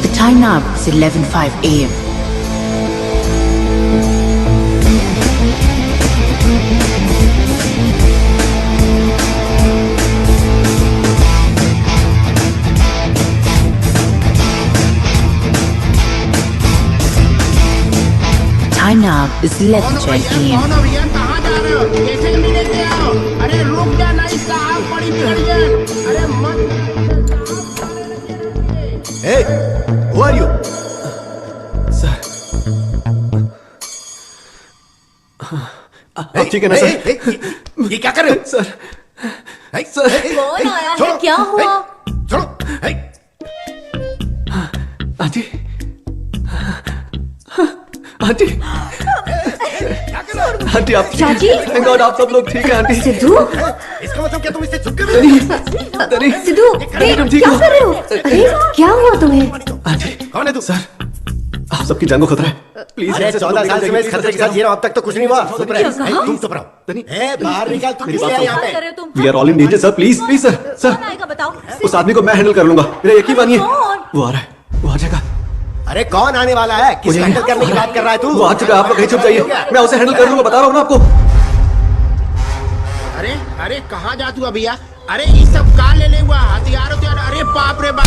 The time now is 11:05 a.m. Time now is 11:10 a.m. कौन हो भैया, कहाँ जा रहे हो? कैसे नहीं लेके आओ? अरे रुक जा, नहीं साहब, बड़ी बिगड़ गया। अरे मत। Hey, who are you? ठीक है ना सर? ये क्या कर रहे हो सर? सर कौन आया है? क्या हुआ? आंटी, आंटी, आंटी आप चाची? Thank God आप सब लोग ठीक है आंटी। सिद्धू, इसका मतलब क्या तुम इससे झुक गए? दनी, सिद्धू, तुम ठीक क्या हो? कर रहे हो? अरे क्या हुआ तुम्हें? आंटी, कौन है तू? सर, आप सबकी जान को खतरा है। प्लीज अरे 14 साल से मैं इस खतरे के साथ जी रहा हूं, अब तक तो कुछ नहीं हुआ। चुप रहे। कहा? तुम चुप रहो। बाहर निकाल, तू किस लिए है यहाँ पे? We are all in danger sir, please please sir. Sir, आएगा बताओ। उस आदमी को मैं हैंडल कर लूंगा, मेरा यकीन मानिए। वो आ रहा है, वो आ जाएगा। अरे कौन आने वाला है? किस हैंडल करने की बात कर रहा है तू? वो आ चुका है, आप लोग कहीं छुप जाइए, मैं उसे हैंडल कर लूंगा, बता रहा हूँ ना आपको। अरे अरे कहाँ जा तू भैया? अरे ये सब का ले हुआ हथियार हथियार? अरे बाप रे बाप।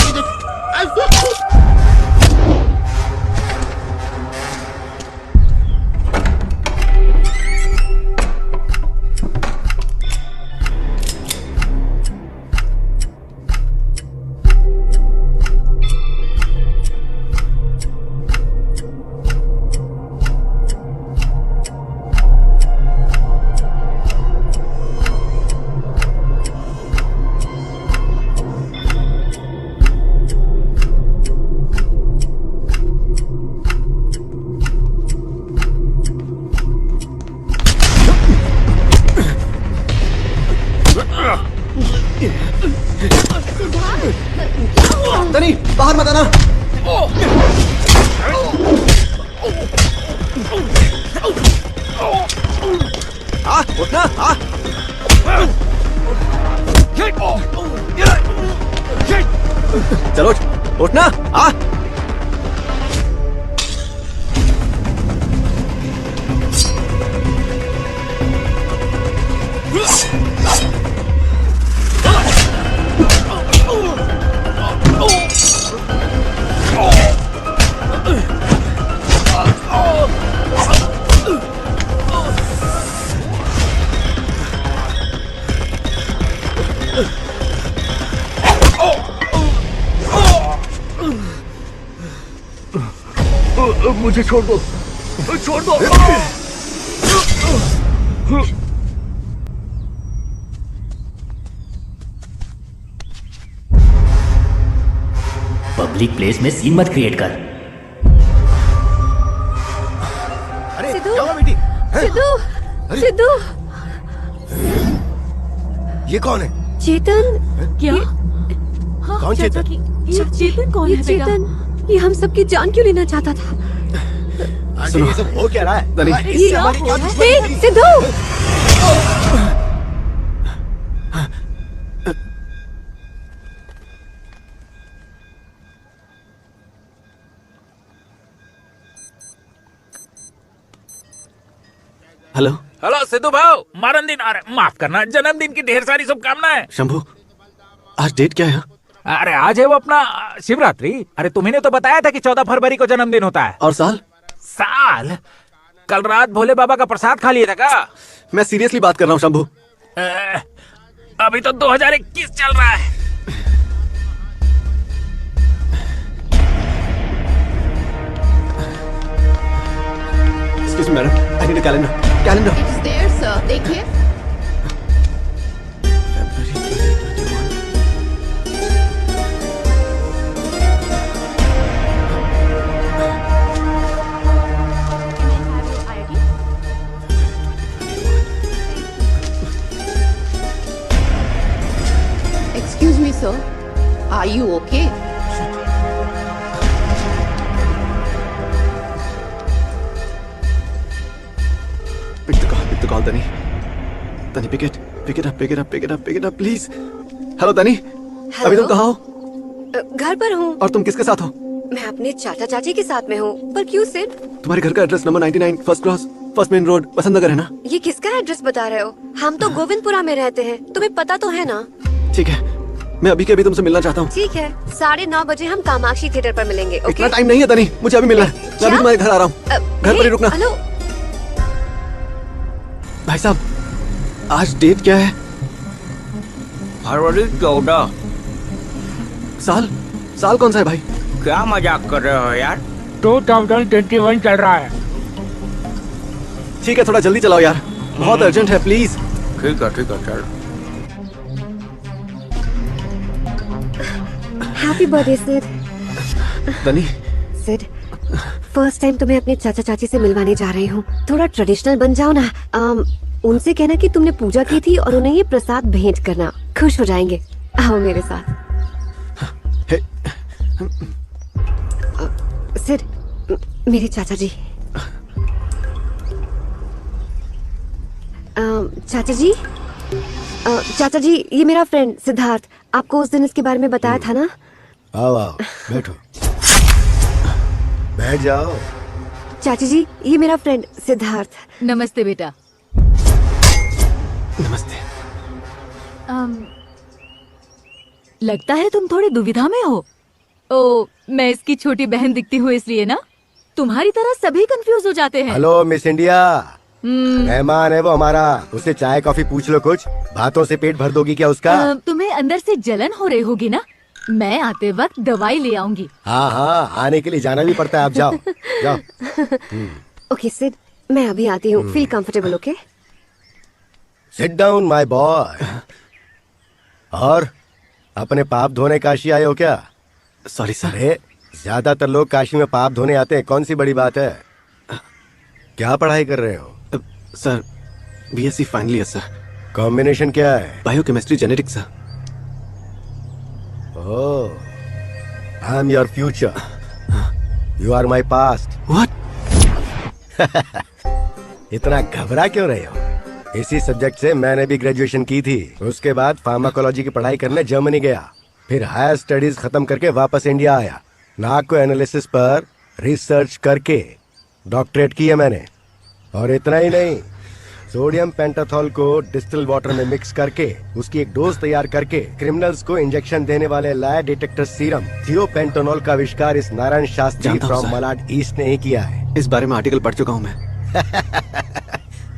दनी, बाहर मत आना। उठना। चलो उठना। मुझे छोड़ दो, छोड़ दो। पब्लिक प्लेस में सीन मत क्रिएट कर। अरे क्या हुआ बेटी? सिद्धू, सिद्धू, ये कौन है? चेतन। क्या? कौन चेतन? ये चेतन कौन है? चेतन, ये हम सबकी जान क्यों लेना चाहता था? आंटी, ये सब हो क्या रहा है? दनी, इससे हमारी क्या दुश्मनी? सिद्धू, हेलो। हेलो सिद्धू भाव, मारन दिन, अरे माफ करना, जन्मदिन की ढेर सारी शुभकामनाएं। शंभू, आज डेट क्या है? अरे आज है वो अपना शिवरात्रि। अरे तुम्हें तो बताया था कि 14 फरवरी को जन्मदिन होता है। और साल? साल? कल रात भोले बाबा का प्रसाद खा लिया था क्या? मैं सीरियसली बात कर रहा हूँ शंभू। अभी तो 2021 चल रहा है। Excuse me, madam. I need a calendar. Calendar. It's there, sir. देखिए। Excuse me, sir. Are you okay? Pick the call, Tani. Tani, pick it. Pick it up, pick it up, pick it up, pick it up, please. Hello, Tani. अभी तुम कहाँ हो? घर पर हूँ। और तुम किसके साथ हो? मैं अपने चाचा चाची के साथ में हूँ। पर क्यों सिड? तुम्हारे घर का address number 99 first cross first main road Basant Nagar है ना? ये किसका एड्रेस बता रहे हो? हम तो गोविंदपुरा में रहते हैं, तुम्हें पता तो है ना? ठीक है, मैं अभी के अभी तुमसे मिलना चाहता हूँ। ठीक है, 9:30 बजे हम कामाक्षी थिएटर पर मिलेंगे। ओके? इतना टाइम नहीं है तनी, मुझे अभी मिलना है। मैं अभी तुम्हारे घर आ रहा हूँ। घर पर ही रुकना। हेलो भाई साहब, आज डेट क्या है? फरवरी 14। साल कौन सा है भाई? क्या मजाक कर रहे हो यार? 2021 चल रहा है। ठीक है, थोड़ा जल्दी चलाओ यार, बहुत अर्जेंट है, प्लीज। ठीक है चल। Happy birthday Sid. तनी। सिड, फर्स्ट टाइम तुम्हें अपने चाचा चाची से मिलवाने जा रही हूँ। थोड़ा ट्रेडिशनल बन जाओ ना। उनसे कहना कि तुमने पूजा की थी और उन्हें ये प्रसाद भेंट करना, खुश हो जाएंगे। आओ मेरे साथ। सिड, मेरे चाचा जी। चाचा जी, ये मेरा फ्रेंड सिद्धार्थ। आपको उस दिन इसके बारे में बताया था ना? आओ बैठो, बैठ जाओ। चाची जी, ये मेरा फ्रेंड सिद्धार्थ। नमस्ते बेटा। नमस्ते। लगता है तुम थोड़ी दुविधा में हो। ओ, मैं इसकी छोटी बहन दिखती हूँ इसलिए ना? तुम्हारी तरह सभी कंफ्यूज हो जाते हैं। हेलो मिस इंडिया, मेहमान है वो हमारा, उससे चाय कॉफी पूछ लो कुछ। बातों से पेट भर दोगी क्या उसका? तुम्हें अंदर से जलन हो रही होगी ना? मैं आते वक्त दवाई ले आऊंगी। हाँ, आने के लिए जाना भी पड़ता है। आप जाओ जाओ। ओके सिड, मैं अभी आती हूँ। Feel comfortable, okay? Sit down my boy. और अपने पाप धोने काशी आए हो क्या? Sorry sir. अरे ज्यादातर लोग काशी में पाप धोने आते हैं, कौन सी बड़ी बात है? क्या पढ़ाई कर रहे हो? Sir, BSc final year sir. Combination क्या है? Biochemistry genetics sir. Oh, I am your future. You are my past. What? इतना घबरा क्यों रहे हो? इसी सब्जेक्ट से मैंने भी ग्रेजुएशन की थी। उसके बाद फार्माकोलॉजी की पढ़ाई करने जर्मनी गया, फिर हायर स्टडीज खत्म करके वापस इंडिया आया। नार्को एनालिसिस पर रिसर्च करके डॉक्टरेट की है मैंने। और इतना ही नहीं, सोडियम पेंटाथॉल को डिस्टिल वाटर में मिक्स करके उसकी एक डोज तैयार करके क्रिमिनल्स को इंजेक्शन देने वाले लाई डिटेक्टर सीरम थियोपेंटानॉल का आविष्कार इस नारायण शास्त्री फ्रॉम मलाड ईस्ट ने ही किया है। इस बारे में आर्टिकल पढ़ चुका हूँ मैं।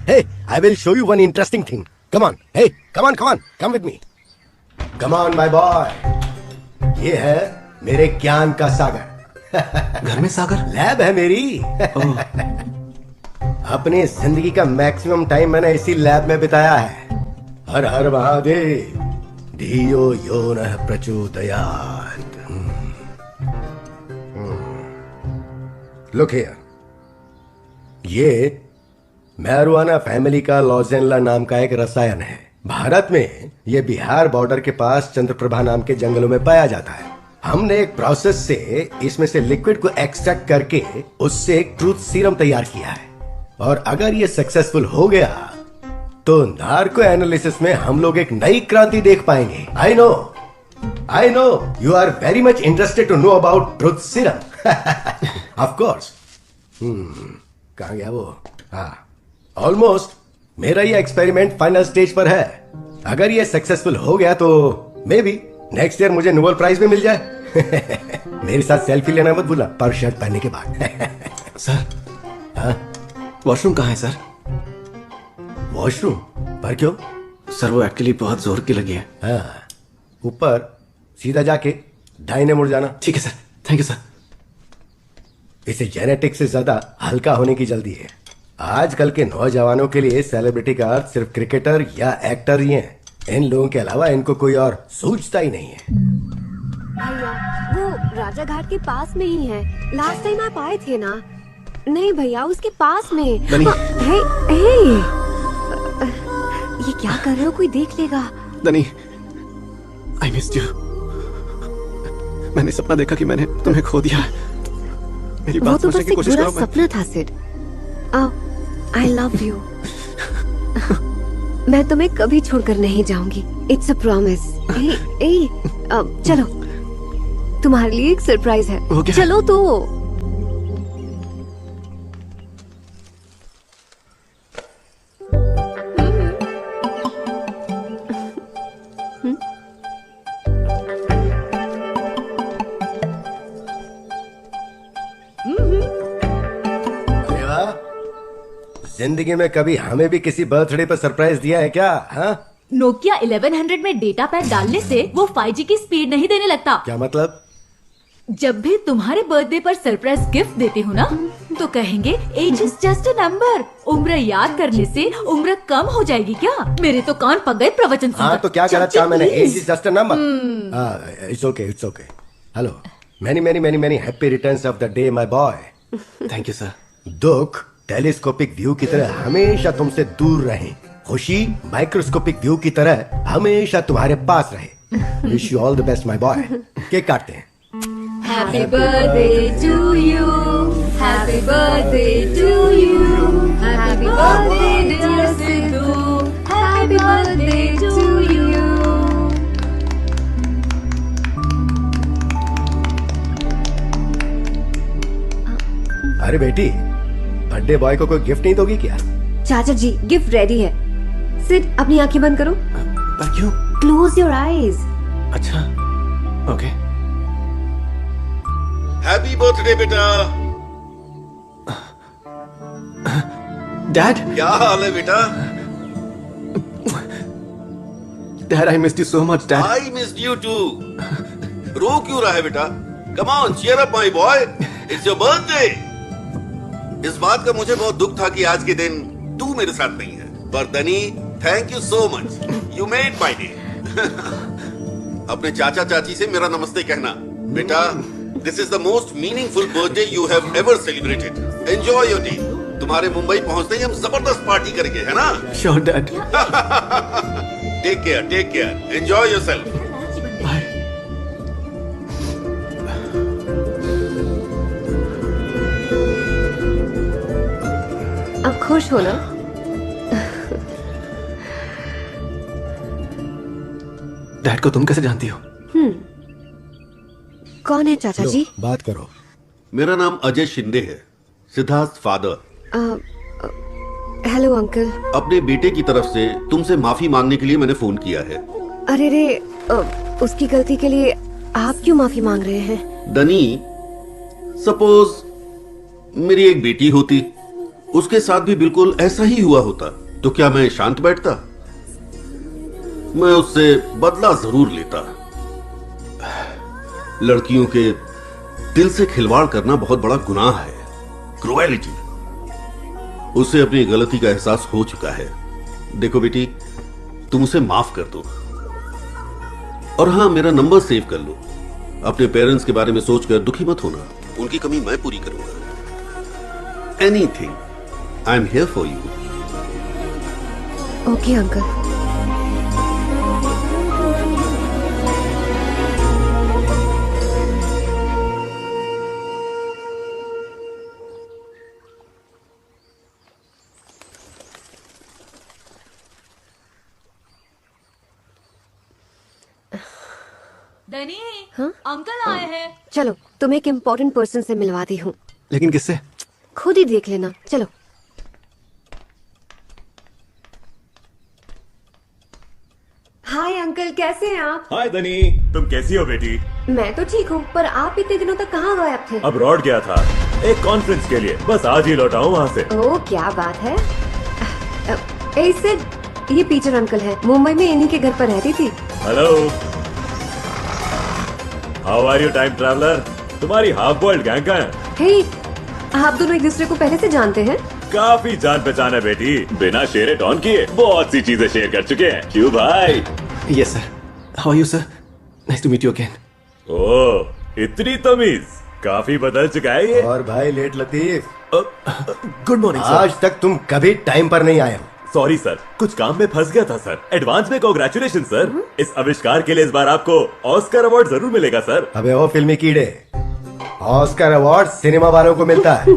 Hey, I will show you one interesting thing. Come on, hey, come on, come with me. Come on, my boy. ये है मेरे ज्ञान का सागर। घर में सागर? लैब है मेरी। अपनी जिंदगी का मैक्सिमम टाइम मैंने इसी लैब में बिताया है। हर हर महादेव, धियो यो नः प्रचोदयात्। लुक हियर, ये मैरुआना फैमिली का लॉजेनला नाम का एक रसायन है। भारत में ये बिहार बॉर्डर के पास चंद्रप्रभा नाम के जंगलों में पाया जाता है। हमने एक प्रोसेस से इसमें से लिक्विड को एक्सट्रैक्ट करके उससे एक ट्रूथ सीरम तैयार किया है। और अगर ये सक्सेसफुल हो गया तो नार्को एनालिसिस में हम लोग एक नई क्रांति देख पाएंगे। I know you are very much interested to know about truth serum. Of course. कहाँ गया वो? हाँ, ऑलमोस्ट मेरा ये एक्सपेरिमेंट फाइनल स्टेज पर है। अगर ये सक्सेसफुल हो गया तो मे बी नेक्स्ट ईयर मुझे नोबेल प्राइज भी मिल जाए। मेरे साथ सेल्फी लेना मत भूलना, पर शर्ट पहनने के बाद। सर, हाँ? वॉशरूम कहाँ है सर? वॉशरूम पर क्यों? सर वो एक्चुअली बहुत जोर की लगी है। हाँ, ऊपर सीधा जाके दाहिने मुड़ जाना। ठीक है सर, थैंक यू सर। इसे जेनेटिक्स से ज्यादा हल्का होने की जल्दी है। आजकल के नौजवानों के लिए सेलिब्रिटी का अर्थ सिर्फ क्रिकेटर या एक्टर ही है। इन लोगों के अलावा इनको कोई और सूझता ही नहीं है। भैया वो राजा घाट के पास में ही है। लास्ट टाइम आप आए थे ना? नहीं भैया, उसके पास में। हे, हे, ये क्या कर रहे हो? कोई देख लेगा। दनी, आई मिस्ड यू। मैंने सपना देखा कि मैंने तुम्हें खो दिया। मेरी वो बात तो समझने बस की एक कोशिश बुरा करो। सपना था सिड। आई लव यू। मैं तुम्हें कभी छोड़कर नहीं जाऊंगी। It's a promise. चलो, तुम्हारे लिए एक सरप्राइज है। चलो तो। अरे वाह, जिंदगी में कभी हमें भी किसी बर्थडे पर सरप्राइज दिया है क्या? हाँ? नोकिया 1100 में डेटा पैक डालने से वो 5G की स्पीड नहीं देने लगता। क्या मतलब? जब भी तुम्हारे बर्थडे पर सरप्राइज गिफ्ट देते हो ना, तो कहेंगे age is just a number. उम्र याद करने से उम्र कम हो जाएगी क्या? मेरे तो कान पक गए प्रवचन सुनकर। हाँ, तो क्या गलत कहा मैंने? please. Age is just a number. It's okay, it's okay. Hello, many many many many happy returns of the day my boy. Thank you sir. दुख टेलीस्कोपिक व्यू की तरह हमेशा तुमसे दूर रहे। खुशी माइक्रोस्कोपिक व्यू की तरह हमेशा तुम्हारे पास रहे। Wish you all the best my boy. Cake काटते हैं। Happy birthday to you. Happy birthday to you. Happy birthday dear Sidhu. Happy birthday to you. अरे बेटी, बर्थडे बॉय को कोई गिफ्ट नहीं दोगी क्या? चाचा जी, गिफ्ट रेडी है। सिड, अपनी आंखें बंद करो। पर क्यों? Close your eyes. अच्छा, ओके। हैप्पी बर्थडे बेटा। डैड, क्या हाल है बेटा? Dad, I missed you so much dad. I missed you too. रो क्यों रहा है बेटा? Come on, cheer up my boy, it's your birthday. इस बात का मुझे बहुत दुख था कि आज के दिन तू मेरे साथ नहीं है, पर दनी, thank you so much, you made my day. अपने चाचा चाची से मेरा नमस्ते कहना। बेटा, this is the most meaningful birthday you have ever celebrated. Enjoy your day. तुम्हारे मुंबई पहुंचते ही हम जबरदस्त पार्टी करेंगे, है ना? Sure dad. Take care, enjoy yourself. अब खुश हो ना? डैड को तुम कैसे जानती हो? कौन है चाचा जी? बात करो। मेरा नाम अजय शिंदे है, सिद्धार्थ फादर। Hello uncle. अपने बेटे की तरफ से तुमसे माफी मांगने के लिए मैंने फोन किया है। अरे रे, उसकी गलती के लिए आप क्यों माफी मांग रहे हैं? दनी, सपोज मेरी एक बेटी होती, उसके साथ भी बिल्कुल ऐसा ही हुआ होता, तो क्या मैं शांत बैठता? मैं उससे बदला जरूर लेता। लड़कियों के दिल से खिलवाड़ करना बहुत बड़ा गुनाह है, क्रुएलिटी। उसे अपनी गलती का एहसास हो चुका है। देखो बेटी, तुम उसे माफ कर दो। और हाँ, मेरा नंबर सेव कर लो। अपने पेरेंट्स के बारे में सोचकर दुखी मत होना, उनकी कमी मैं पूरी करूंगा। Anything, I am here for you. Okay uncle. दनी, हाँ? अंकल आए हैं। चलो, तुम्हें एक इम्पोर्टेंट पर्सन से मिलवाती हूँ। लेकिन किससे? खुद ही देख लेना। चलो। हाय अंकल, कैसे हैं आप? हाय दनी, तुम कैसी हो बेटी? मैं तो ठीक हूँ, पर आप इतने दिनों तक कहाँ गायब थे? अब्रॉड गया था एक कॉन्फ्रेंस के लिए, बस आज ही लौटा हूँ वहाँ से। ओह, क्या बात है। सिड, ये पीटर अंकल है, मुंबई में इन्हीं के घर पर रहती थी। Hello, how are you time traveller? तुम्हारी हाफ बॉइल्ड गैंग का है। हे, आप दोनों एक दूसरे को पहले से जानते हैं? काफी जान पहचान है बेटी, बिना शेयर ऑन किए बहुत सी चीजें शेयर कर चुके हैं। क्यों भाई? Yes sir. How are you sir? Nice to meet you again. Oh, इतनी तमीज, काफी बदल चुका है ये। और भाई लेट लतीफ, गुड मॉर्निंग सर। आज तक तुम कभी टाइम पर नहीं आए हो। सॉरी सर, कुछ काम में फंस गया था सर। एडवांस में कांग्रेचुलेशन सर, इस आविष्कार के लिए इस बार आपको ऑस्कर अवार्ड जरूर मिलेगा सर। अबे ओ फिल्मी कीड़े, ऑस्कर अवार्ड सिनेमा वालों को मिलता है।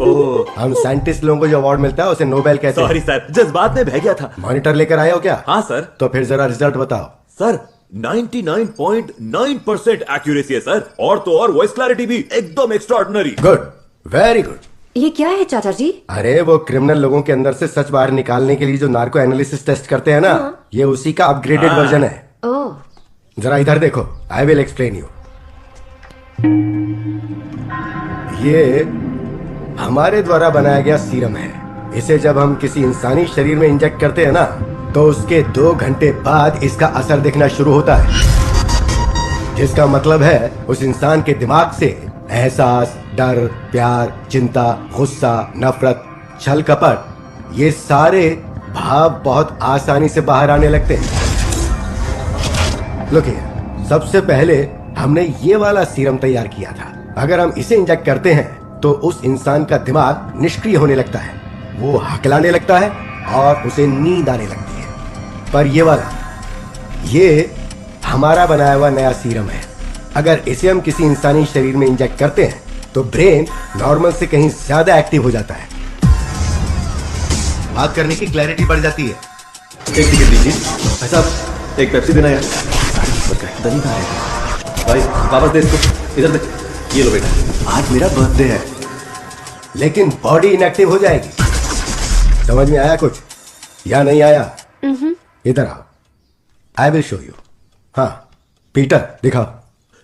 हम साइंटिस्ट लोगों को जो अवार्ड मिलता है उसे नोबेल कहते हैं। सॉरी सर, जज्बात में बह गया था। मॉनिटर लेकर आए हो क्या? हाँ सर। तो फिर जरा रिजल्ट बताओ। सर 99.9% एक्यूरेसी है सर, और तो और वॉइस क्लैरिटी भी एकदम एक्स्ट्राऑर्डिनरी। Good, very good. ये क्या है चाचा जी? अरे वो क्रिमिनल लोगों के अंदर से सच बाहर निकालने के लिए जो नार्को एनालिसिस टेस्ट करते हैं ना, ये उसी का अपग्रेडेड वर्जन है। ओह, जरा इधर देखो, आई विल एक्सप्लेन यू। ये हमारे द्वारा बनाया गया सीरम है। इसे जब हम किसी इंसानी शरीर में इंजेक्ट करते हैं ना, तो उसके 2 घंटे बाद इसका असर दिखना शुरू होता है, जिसका मतलब है उस इंसान के दिमाग से एहसास, डर, प्यार, चिंता, गुस्सा, नफरत, छल कपट, ये सारे भाव बहुत आसानी से बाहर आने लगते हैं। लुक हियर, सबसे पहले हमने ये वाला सीरम तैयार किया था। अगर हम इसे इंजेक्ट करते हैं तो उस इंसान का दिमाग निष्क्रिय होने लगता है, वो हकलाने लगता है और उसे नींद आने लगती है। पर ये वाला, ये हमारा बनाया हुआ नया सीरम है। अगर इसे हम किसी इंसानी शरीर में इंजेक्ट करते हैं तो ब्रेन नॉर्मल से कहीं ज्यादा एक्टिव हो जाता है, बात करने की क्लैरिटी बढ़ जाती है। एक टिकट दीजिए भाई साहब, एक पेप्सी देना यार। दही कहाँ है भाई? वापस दे इसको, इधर दे। ये लो बेटा, आज मेरा बर्थडे है। लेकिन बॉडी इनएक्टिव हो जाएगी। समझ में आया कुछ या नहीं आया? इधर आओ, आई विल शो यू। हाँ पीटर, दिखाओ।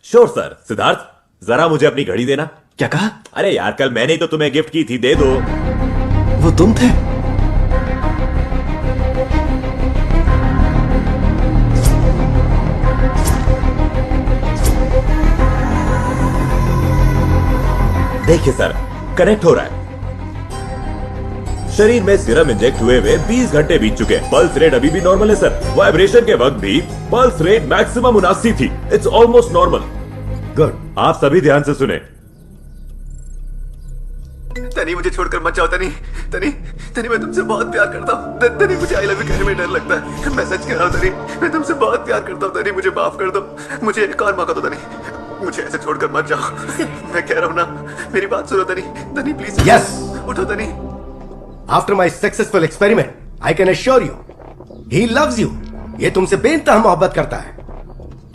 Sure sir. सिद्धार्थ, जरा मुझे अपनी घड़ी देना। क्या कहा? अरे यार, कल मैंने ही तो तुम्हें गिफ्ट की थी, दे दो। वो तुम थे? देखिए सर, कनेक्ट हो रहा है। शरीर में सीरम इंजेक्ट हुए 20 घंटे बीत चुके हैं। पल्स रेट अभी भी नॉर्मल है सर। वाइब्रेशन के वक्त भी पल्स रेट मैक्सिमम 79 थी। It's almost normal. गुड। आप सभी ध्यान से सुने। तनी, मुझे छोड़कर मत जाओ तनी। तनी, मैं तुमसे बहुत प्यार करता हूँ। तनी, मुझे आई लव यू कहने में डर लगता है। मैं सच कह रहा हूँ तनी, मैं तुमसे बहुत प्यार करता हूँ तनी, मुझे माफ कर दो। मुझे एक और मौका दो तनी, मुझे ऐसे छोड़कर मत जाओ। मैं कह रहा हूँ ना, मेरी बात सुनो तनी प्लीज। यस, उठो तनी। After my successful experiment I can assure you he loves you. ये तुमसे बेइंतहा मोहब्बत करता है।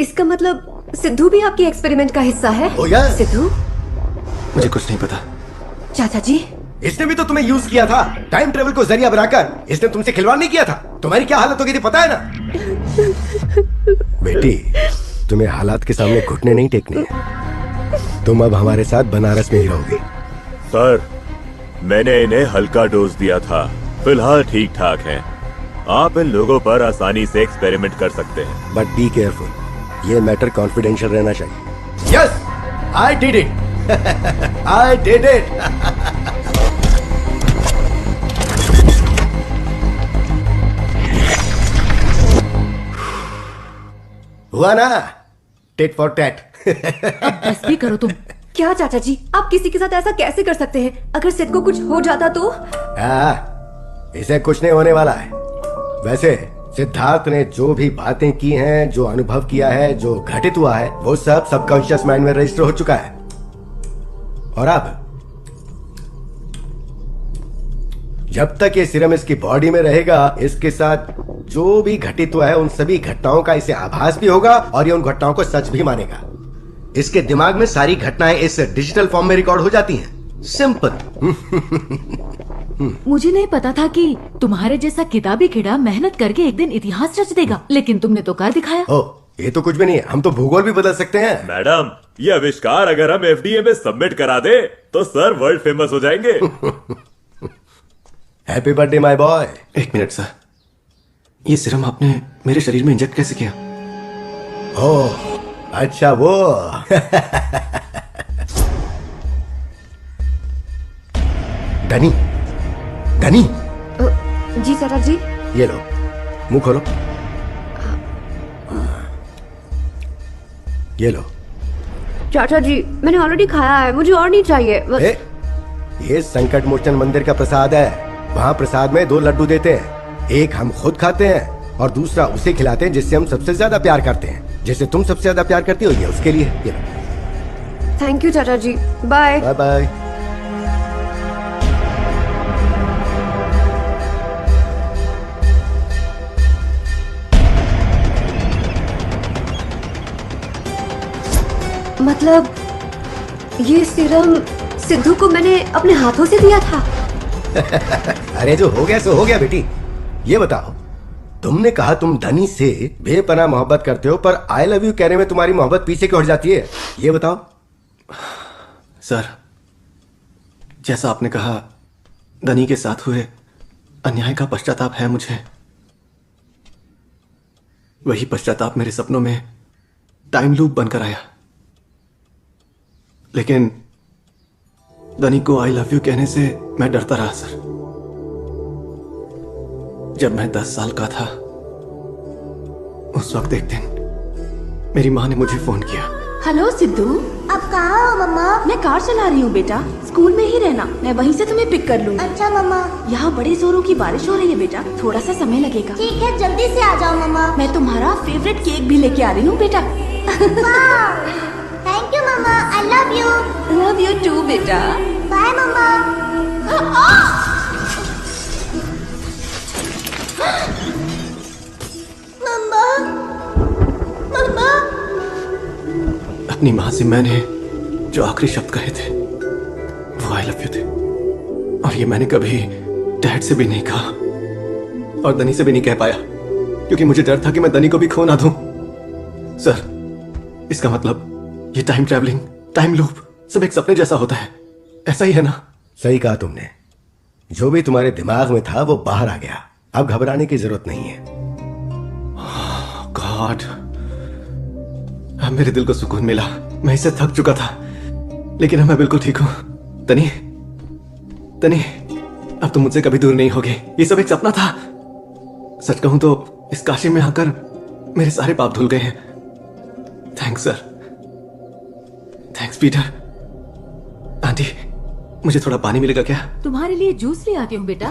इसका मतलब सिद्धू भी आपके एक्सपेरिमेंट का हिस्सा है? ओ यार, सिद्धू, मुझे कुछ नहीं पता। चाचा जी, इसने भी तो तुम्हें यूज किया था, टाइम ट्रेवल को जरिया बनाकर। इसने तुमसे खिलवाड़ नहीं किया था। तुम्हारी क्या हालत होगी थी पता है ना? बेटी, तुम्हें हालात के सामने घुटने नहीं टेकने हैं। तुम अब हमारे साथ बनारस में ही रहोगी। सर, मैंने इन्हें हल्का डोज दिया था, फिलहाल ठीक ठाक हैं। आप इन लोगों पर आसानी से एक्सपेरिमेंट कर सकते हैं। बट बी केयरफुल, ये मैटर कॉन्फिडेंशियल रहना चाहिए। Yes, I did it. I did it. हुआ ना, टेट फॉर टैट। बस भी करो तुम। क्या चाचा जी, आप किसी के साथ ऐसा कैसे कर सकते हैं? अगर सिद्ध को कुछ हो जाता तो? इसे कुछ नहीं होने वाला है। वैसे सिद्धार्थ ने जो भी बातें की हैं, जो अनुभव किया है, जो घटित हुआ है, वो सब सबकॉन्शियस माइंड में रजिस्टर हो चुका है। और अब जब तक ये सीरम इसकी बॉडी में रहेगा, इसके साथ जो भी घटित हुआ है उन सभी घटनाओं का इसे आभास भी होगा और ये उन घटनाओं को सच भी मानेगा। इसके दिमाग में सारी घटनाएं इस डिजिटल फॉर्म में रिकॉर्ड हो जाती हैं। सिंपल। मुझे नहीं पता था कि तुम्हारे जैसा किताबी कीड़ा मेहनत करके एक दिन इतिहास रच देगा, लेकिन तुमने तो कर दिखाया। ओ, ये तो कुछ भी नहीं है, हम तो भूगोल भी बदल सकते हैं। मैडम, ये आविष्कार अगर हम एफडीए में सबमिट करा दे तो सर वर्ल्ड फेमस हो जाएंगे। Happy birthday my boy. एक मिनट सर, ये सीरम आपने मेरे शरीर में इंजेक्ट कैसे किया? ओह, अच्छा वो। धनी, धनी। जी सर जी। ये लो, मुंह खोलो। ये लो। चाचा जी, मैंने ऑलरेडी खाया है, मुझे और नहीं चाहिए बस। ये संकट मोचन मंदिर का प्रसाद है। वहाँ प्रसाद में 2 लड्डू देते हैं, एक हम खुद खाते हैं और दूसरा उसे खिलाते हैं जिससे हम सबसे ज्यादा प्यार करते हैं। जैसे तुम सबसे ज्यादा प्यार करती हो, ये उसके लिए। ये लो। थैंक यू चाचा जी, बाय बाय बाय। मतलब ये सीरम सिद्धू को मैंने अपने हाथों से दिया था। अरे जो हो गया सो हो गया बेटी। ये बताओ, तुमने कहा तुम धनी से बेपनाह मोहब्बत करते हो, पर आई लव यू कहने में तुम्हारी मोहब्बत पीछे क्यों हट जाती है? ये बताओ। सर, जैसा आपने कहा, धनी के साथ हुए अन्याय का पश्चाताप है मुझे। वही पश्चाताप मेरे सपनों में टाइम लूप बनकर आया, लेकिन धनी को आई लव यू कहने से मैं डरता रहा सर। जब मैं 10 साल का था, उस वक्त एक दिन मेरी माँ ने मुझे फोन किया। हेलो सिद्धू, अब कहाँ हो मम्मा? मैं कार चला रही हूँ बेटा, स्कूल में ही रहना, मैं वहीं से तुम्हें पिक कर लूँगी। अच्छा मम्मा। यहाँ बड़े जोरों की बारिश हो रही है बेटा, थोड़ा सा समय लगेगा। ठीक है, जल्दी से आ जाओ मम्मा। मैं तुम्हारा फेवरेट केक भी लेके आ रही हूँ बेटा। थैंक यू मम्मा, I love you. Love you too बेटा। बाय मम्मा। मम्मा, मम्मा। अपनी माँ से मैंने जो आखिरी शब्द कहे थे वो आई लव यू थे, और ये मैंने कभी डैड से भी नहीं कहा और धनी से भी नहीं कह पाया, क्योंकि मुझे डर था कि मैं धनी को भी खो ना दूं। सर, इसका मतलब ये टाइम ट्रैवलिंग, टाइम लूप सब एक सपने जैसा होता है, ऐसा ही है ना? सही कहा तुमने। जो भी तुम्हारे दिमाग में था वो बाहर आ गया, अब घबराने की जरूरत नहीं है। गॉड, अब मेरे दिल को सुकून मिला। मैं इससे थक चुका था, लेकिन अब मैं बिल्कुल ठीक हूं। तनी, तनी, अब तुम मुझसे कभी दूर नहीं होगे। ये सब एक सपना था। सच कहूं तो इस काशी में आकर मेरे सारे पाप धुल गए हैं। Thanks sir, thanks Peter. Aunty, मुझे थोड़ा पानी मिलेगा क्या? तुम्हारे लिए जूस ले आती हूँ बेटा।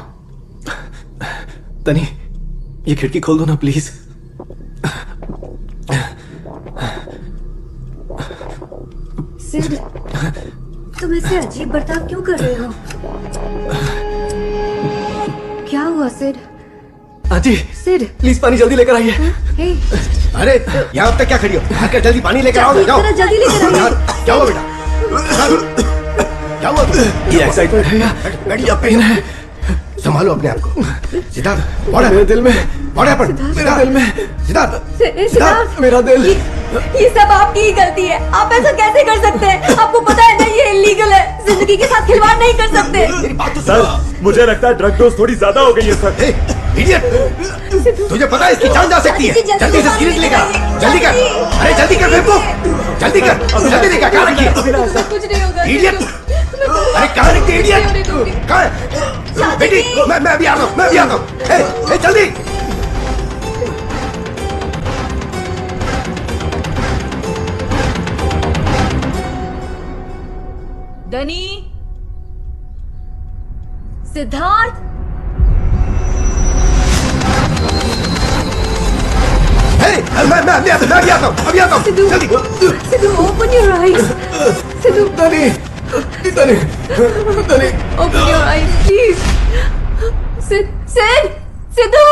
तनी, ये खिड़की खोल दो ना प्लीज। सिड, तुम ऐसे अजीब बर्ताव क्यों कर रहे हो? क्या हुआ सिड? आंटी, सिड, प्लीज पानी जल्दी लेकर आइए। हे, अरे यहाँ अब तक क्या खड़ी हो? आकर जल्दी पानी लेकर आओ। जाओ। जल्दी लेकर आइए। क्या हुआ बेटा? क्या हुआ? ये एक्साइटमेंट है या पेन है? संभालो अपने आप को। सिद्धार्थ, मेरे दिल में, मेरे दिल में। सिद्धार्थ, सिद्धार्थ, मेरा दिल। ये सब आपकी ही गलती है। आप ऐसा कैसे कर सकते हैं? आपको पता है ना ये इलीगल है। जिंदगी के साथ खिलवाड़ नहीं कर सकते। सर, मुझे लगता है ड्रग डोज थोड़ी ज्यादा हो गई है सर। इडियट, तुझे पता है इसकी जान जा सकती है। जल्दी से सीरीज लेकर, जल्दी कर। अरे जल्दी कर बेवकूफ, जल्दी कर, जल्दी लेकर। कहाँ रखी है? कुछ नहीं होगा। इडियट, अरे कहाँ रखी है इडियट? कहाँ है? बेटी, मैं अभी आता हूँ, मैं अभी आता हूँ। जल्दी। धनी, सिद्धार्थ, मैं अभी आता हूँ, अभी आता हूँ। सिद्धू, जल्दी। Sidhu, open your eyes. Sidhu, धनी, धनी, धनी, open your eyes, please. Sidhu.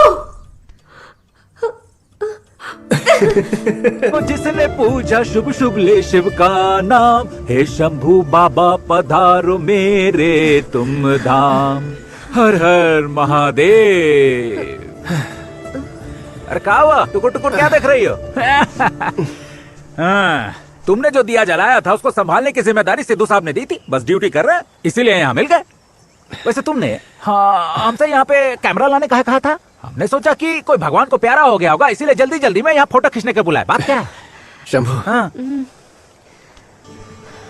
जिसने पूजा शुभ शुभ ले शिव का नाम, हे शंभू बाबा पधारो मेरे तुम धाम। हर हर महादेव। अरे क्या हुआ, टुकुर टुकुर क्या देख रही हो? हाँ, तुमने जो दिया जलाया था उसको संभालने की जिम्मेदारी सिद्धू साहब ने दी थी, बस ड्यूटी कर रहे हैं इसीलिए यहाँ मिल गए। वैसे तुमने हमसे यहाँ पे कैमरा लाने का कहा था, हमने सोचा कि कोई भगवान को प्यारा हो गया होगा इसीलिए जल्दी जल्दी में यहाँ फोटो खींचने के बुलाया। बात क्या है? शंभू, हाँ।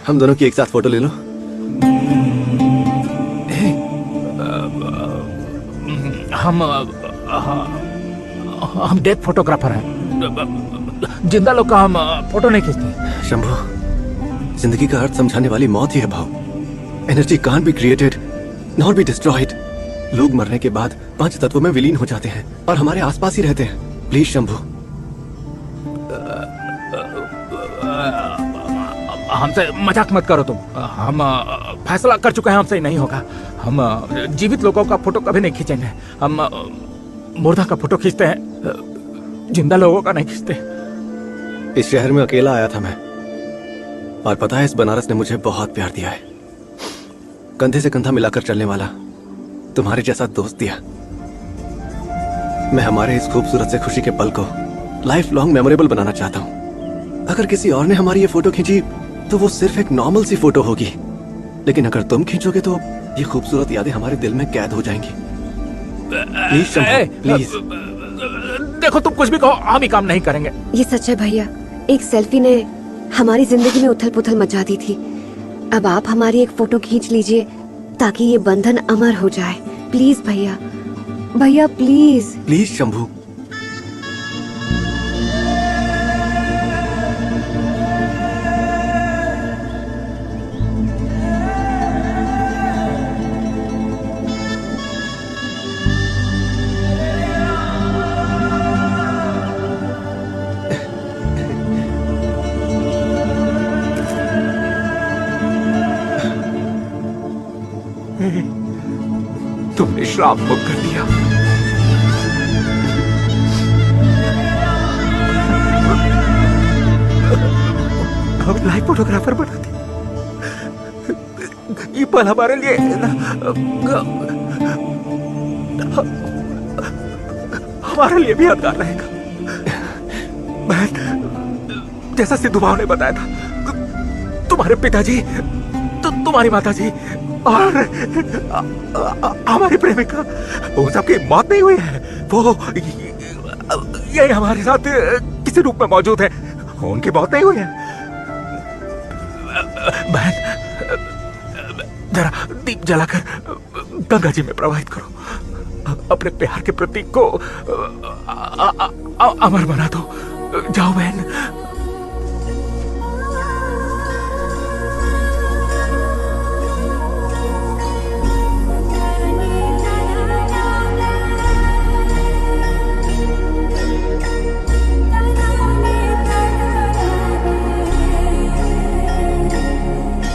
हम दोनों की एक साथ फोटो ले लो। हम डेथ फोटोग्राफर हैं, जिंदा लोग का हम फोटो नहीं खींचते। शंभू, जिंदगी का अर्थ समझाने वाली मौत ही है भाव। Energy can't be created not be destroyed. लोग मरने के बाद 5 तत्वों में विलीन हो जाते हैं और हमारे आसपास ही रहते हैं। प्लीज शंभू, हमसे मजाक मत करो तुम। हम फैसला कर चुके हैं, हमसे नहीं होगा। हम जीवित लोगों का फोटो कभी नहीं खींचेंगे। हम मुर्दा का फोटो खींचते हैं, जिंदा लोगों का नहीं खींचते। इस शहर में अकेला आया था मैं, और पता है इस बनारस ने मुझे बहुत प्यार दिया है। कंधे से कंधा मिलाकर चलने वाला तुम्हारे जैसा दोस्त दिया। मैं हमारे इस खूबसूरत से खुशी के पल को लाइफ लॉन्ग मेमोरेबल बनाना चाहता हूँ। अगर किसी और ने हमारी ये फोटो खींची तो वो सिर्फ एक नॉर्मल सी फोटो होगी, लेकिन अगर तुम खींचोगे तो ये खूबसूरत यादें हमारे दिल में कैद हो जाएंगी। Please Shambhu, please. देखो तुम कुछ भी कहो, हम ही काम नहीं करेंगे। ये सच है भैया, एक सेल्फी ने हमारी जिंदगी में उथल पुथल मचा दी थी। अब आप हमारी एक फोटो खींच लीजिए ताकि ये बंधन अमर हो जाए। प्लीज भैया, भैया प्लीज। प्लीज शंभू। तुमने श्राप मुक्त कर दिया। हम लाइव फोटोग्राफर बना थे। ये पल हमारे लिए हमारे लिए भी यादगार रहेगा। बहन, जैसा सिद्धू भाव ने बताया था, तुम्हारे पिताजी, तुम्हारी माताजी और हमारी प्रेमिका, वो सबकी मौत नहीं हुई है। वो ये हमारे साथ किसी रूप में मौजूद है, उनकी मौत नहीं हुई है। बहन, जरा दीप जलाकर गंगा जी में प्रवाहित करो। अपने प्यार के प्रतीक को अमर बना दो। जाओ बहन।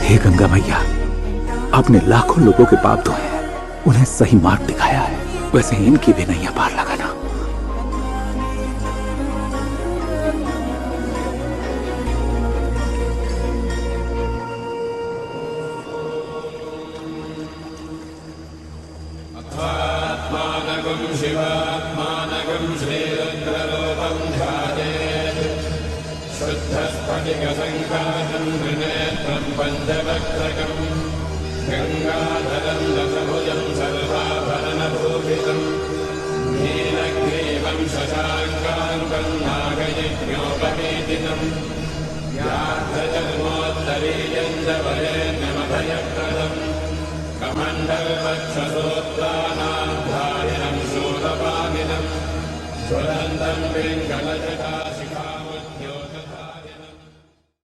हे गंगा मैया, आपने लाखों लोगों के पाप धोए हैं, उन्हें सही मार्ग दिखाया है, वैसे इनकी भी नैया पार लगाना। गंगाधरं दशभुजं सर्वाभरणभूषितं नीलग्रीवं शशाङ्काङ्कं नागयज्ञो